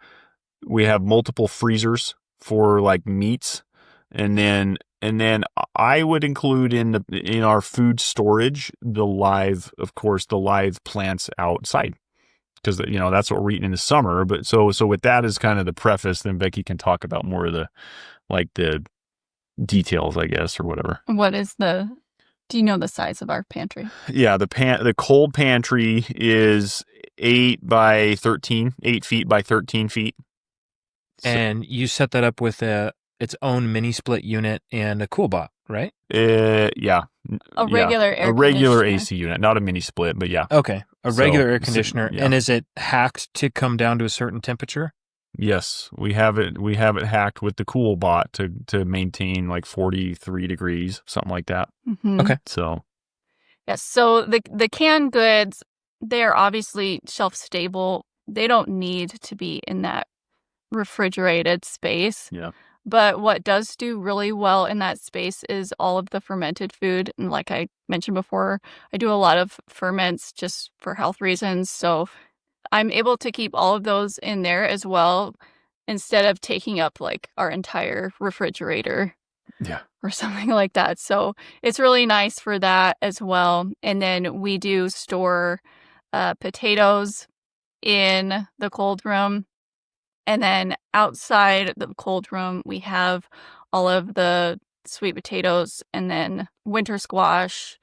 Speaker 3: multiple freezers for like meats, and then I would include in our food storage the live plants outside, because that's what we're eating in the summer. But so with that as kind of the preface, then Becky can talk about more of the details, I guess, or whatever.
Speaker 1: Do you know the size of our pantry?
Speaker 3: Yeah, the cold pantry is 8 by 13, 8 feet by 13 feet.
Speaker 2: And you set that up with its own mini split unit and a cool bot, right?
Speaker 3: Yeah.
Speaker 1: A regular air
Speaker 3: regular AC unit, not a mini split, but yeah.
Speaker 2: Okay, regular air conditioner.
Speaker 3: Yeah.
Speaker 2: And is it hacked to come down to a certain temperature?
Speaker 3: Yes, we have it hacked with the cool bot to maintain like 43 degrees, something like that.
Speaker 1: Mm-hmm.
Speaker 2: Okay.
Speaker 3: So
Speaker 1: yes, so the canned goods, they're obviously shelf stable they don't need to be in that refrigerated space.
Speaker 3: Yeah.
Speaker 1: But what does do really well in that space is all of the fermented food. And like I mentioned before, I do a lot of ferments just for health reasons. So I'm able to keep all of those in there as well instead of taking up like our entire refrigerator.
Speaker 3: Yeah.
Speaker 1: Or something like that. So it's really nice for that as well. And then we do store potatoes in the cold room. And then outside the cold room, we have all of the sweet potatoes and then winter squash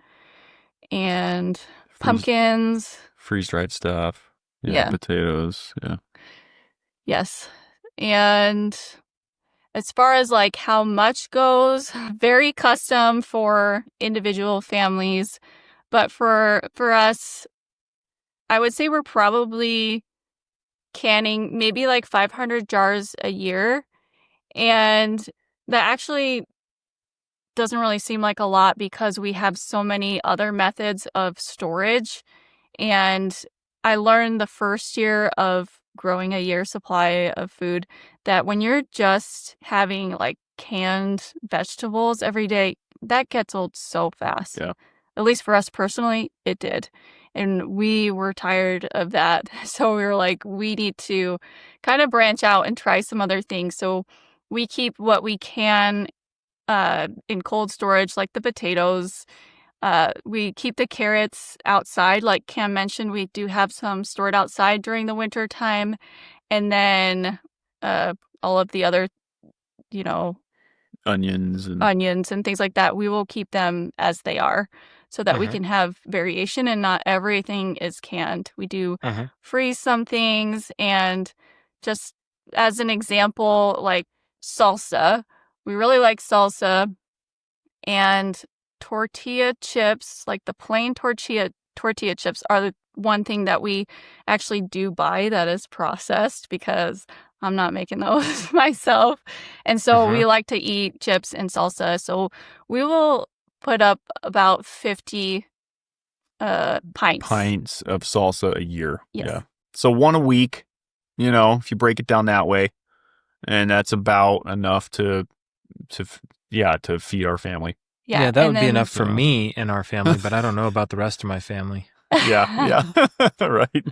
Speaker 1: and pumpkins.
Speaker 3: Freeze-dried stuff.
Speaker 1: Yeah.
Speaker 3: Potatoes. Yeah.
Speaker 1: Yes. And as far as like how much goes, very custom for individual families. But for us, I would say we're probably canning maybe like 500 jars a year. And that actually doesn't really seem like a lot because we have so many other methods of storage. And I learned the first year of growing a year's supply of food that when you're just having like canned vegetables every day, that gets old so fast.
Speaker 3: Yeah.
Speaker 1: At least for us personally, it did. And we were tired of that. So we were like, we need to kind of branch out and try some other things. So we keep what we can in cold storage, like the potatoes. We keep the carrots outside. Like Cam mentioned, we do have some stored outside during the winter time. And then all of the other,
Speaker 3: onions
Speaker 1: and things like that, we will keep them as they are so that we can have variation and not everything is canned. We do freeze some things. And just as an example, like salsa, we really like salsa. And tortilla chips, like the plain tortilla chips, are the one thing that we actually do buy that is processed because I'm not making those myself. And so we like to eat chips and salsa. So we will put up about 50 pints
Speaker 3: of salsa a year.
Speaker 1: Yes.
Speaker 3: Yeah. So one a week, if you break it down that way, and that's about enough to feed our family.
Speaker 2: Yeah, that would be enough for me and our family, but I don't know about the rest of my family.
Speaker 3: Yeah. Right.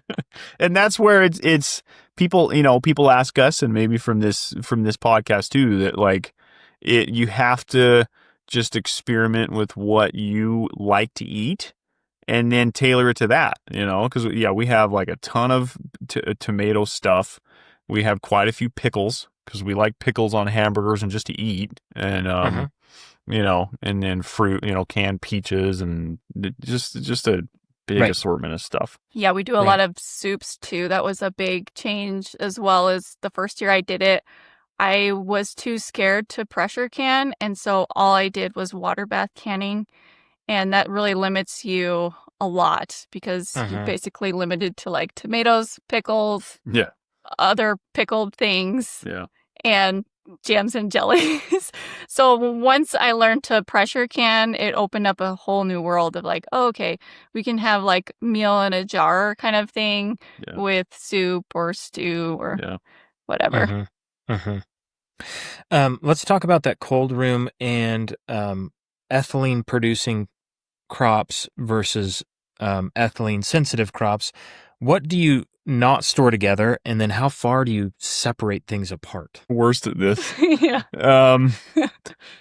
Speaker 3: And that's where it's people, people ask us, and maybe from this podcast too, that like you have to just experiment with what you like to eat and then tailor it to that, because we have like a ton of tomato stuff. We have quite a few pickles because we like pickles on hamburgers and just to eat. And, and then fruit, canned peaches and just a big assortment of stuff.
Speaker 1: Yeah, we do a lot of soups too. That was a big change as well. As the first year I did it, I was too scared to pressure can. And so all I did was water bath canning. And that really limits you a lot because you're basically limited to like tomatoes, pickles, other pickled things, and jams and jellies. So once I learned to pressure can, it opened up a whole new world of like, oh, okay, we can have like meal in a jar kind of thing with soup or stew or whatever.
Speaker 2: Let's talk about that cold room and ethylene producing crops versus ethylene sensitive crops. What do you not store together, and then how far do you separate things apart?
Speaker 3: Worst at this.
Speaker 1: Yeah.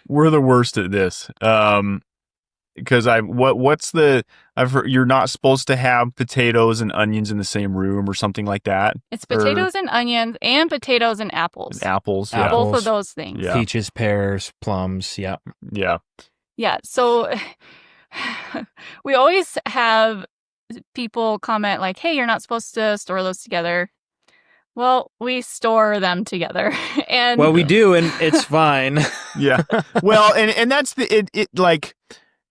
Speaker 3: We're the worst at this. Because I've heard you're not supposed to have potatoes and onions in the same room or something like that.
Speaker 1: It's potatoes and onions and potatoes and apples.
Speaker 3: Apples.
Speaker 1: Both of those things.
Speaker 3: Yeah.
Speaker 2: Peaches, pears, plums. Yeah.
Speaker 1: Yeah. So we always have people comment like, hey, you're not supposed to store those together. Well, we store them together. And
Speaker 2: we do, and it's fine.
Speaker 3: Yeah. Well, and that's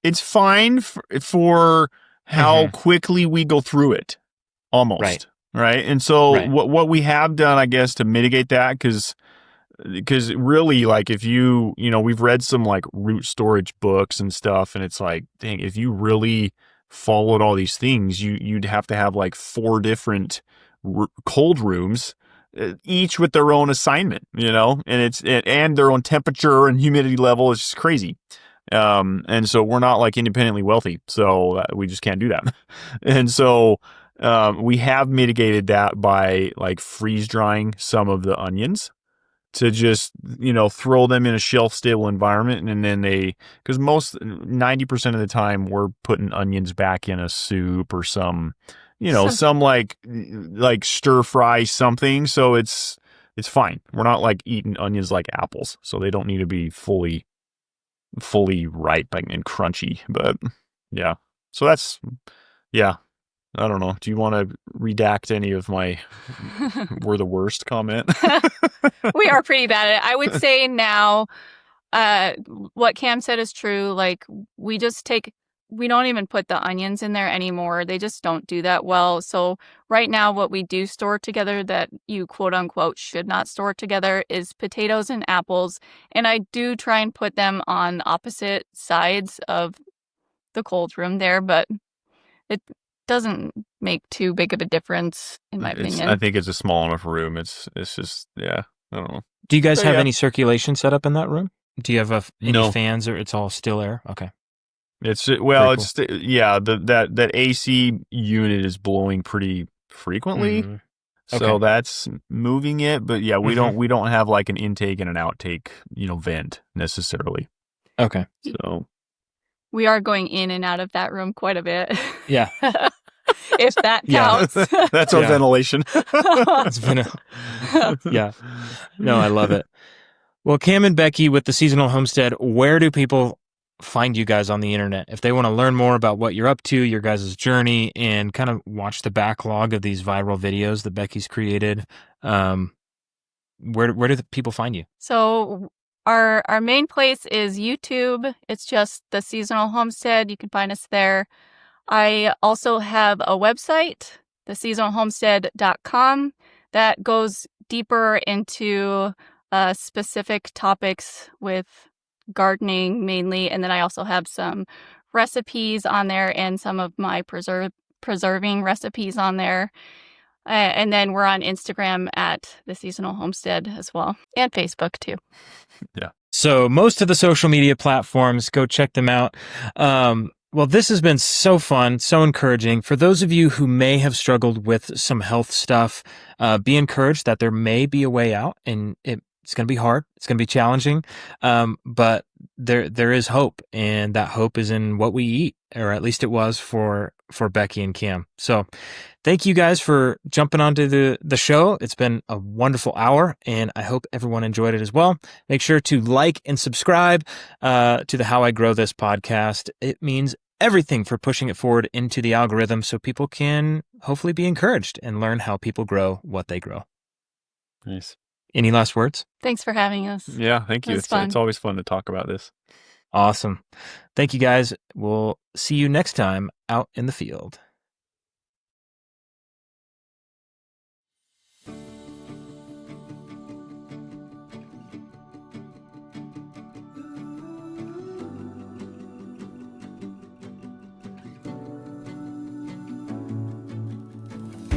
Speaker 3: it's fine for how quickly we go through it, almost. Right. And so what we have done, I guess, to mitigate that, because really, like, if we've read some like root storage books and stuff, and it's like, dang, if you really followed all these things, you'd have to have like 4 different cold rooms, each with their own assignment, and their own temperature and humidity level. Is just crazy. And so we're not like independently wealthy, so we just can't do that. And so we have mitigated that by like freeze drying some of the onions to just, throw them in a shelf stable environment. And then because 90% of the time we're putting onions back in a soup or some like stir fry something. So it's fine. We're not like eating onions like apples, so they don't need to be fully ripe and crunchy. But yeah, so that's, yeah. I don't know. Do you want to redact any of my "we're the worst" comment?
Speaker 1: We are pretty bad at it. I would say now, what Cam said is true. Like we don't even put the onions in there anymore. They just don't do that well. So right now, what we do store together that you quote unquote should not store together is potatoes and apples. And I do try and put them on opposite sides of the cold room there, but it doesn't make too big of a difference in my opinion.
Speaker 3: I think it's a small enough room. It's just, yeah, I don't know.
Speaker 2: Do you guys have any circulation set up in that room? Do you have any fans, or it's all still air? Okay.
Speaker 3: Cool. That AC unit is blowing pretty frequently.
Speaker 2: Mm-hmm.
Speaker 3: So that's moving it, but yeah, we don't have like an intake and an outtake, vent necessarily.
Speaker 2: Okay.
Speaker 3: So
Speaker 1: we are going in and out of that room quite a bit.
Speaker 2: Yeah.
Speaker 1: If that counts.
Speaker 3: That's our ventilation.
Speaker 2: It's been yeah. No, I love it. Well, Cam and Becky with the Seasonal Homestead, where do people find you guys on the internet? If they want to learn more about what you're up to, your guys' journey, and kind of watch the backlog of these viral videos that Becky's created, where do the people find you?
Speaker 1: So our main place is YouTube. It's just the Seasonal Homestead. You can find us there. I also have a website, theseasonalhomestead.com, that goes deeper into specific topics with gardening mainly. And then I also have some recipes on there and some of my preserving recipes on there. And then we're on Instagram at the Seasonal Homestead as well, and Facebook too.
Speaker 3: Yeah.
Speaker 2: So most of the social media platforms, go check them out. Well, this has been so fun, so encouraging. For those of you who may have struggled with some health stuff, be encouraged that there may be a way out, and it's going to be hard. It's going to be challenging. But there is hope, and that hope is in what we eat, or at least it was for Becky and Cam. So thank you guys for jumping onto the show. It's been a wonderful hour, and I hope everyone enjoyed it as well. Make sure to like and subscribe to the How I Grow This podcast. It means everything for pushing it forward into the algorithm so people can hopefully be encouraged and learn how people grow what they grow.
Speaker 3: Nice.
Speaker 2: Any last words?
Speaker 1: Thanks for having us.
Speaker 3: Yeah, thank you. It's always fun to talk about this.
Speaker 2: Awesome. Thank you, guys. We'll see you next time out in the field.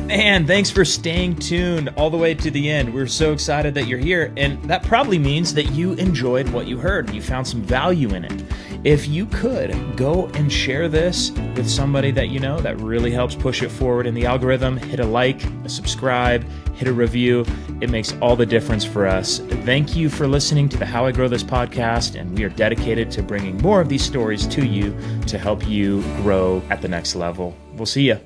Speaker 2: Man, thanks for staying tuned all the way to the end. We're so excited that you're here, and that probably means that you enjoyed what you heard. You found some value in it. If you could, go and share this with somebody that you know that really helps push it forward in the algorithm. Hit a like, a subscribe, hit a review. It makes all the difference for us. Thank you for listening to the How I Grow This podcast, and we are dedicated to bringing more of these stories to you to help you grow at the next level. We'll see you.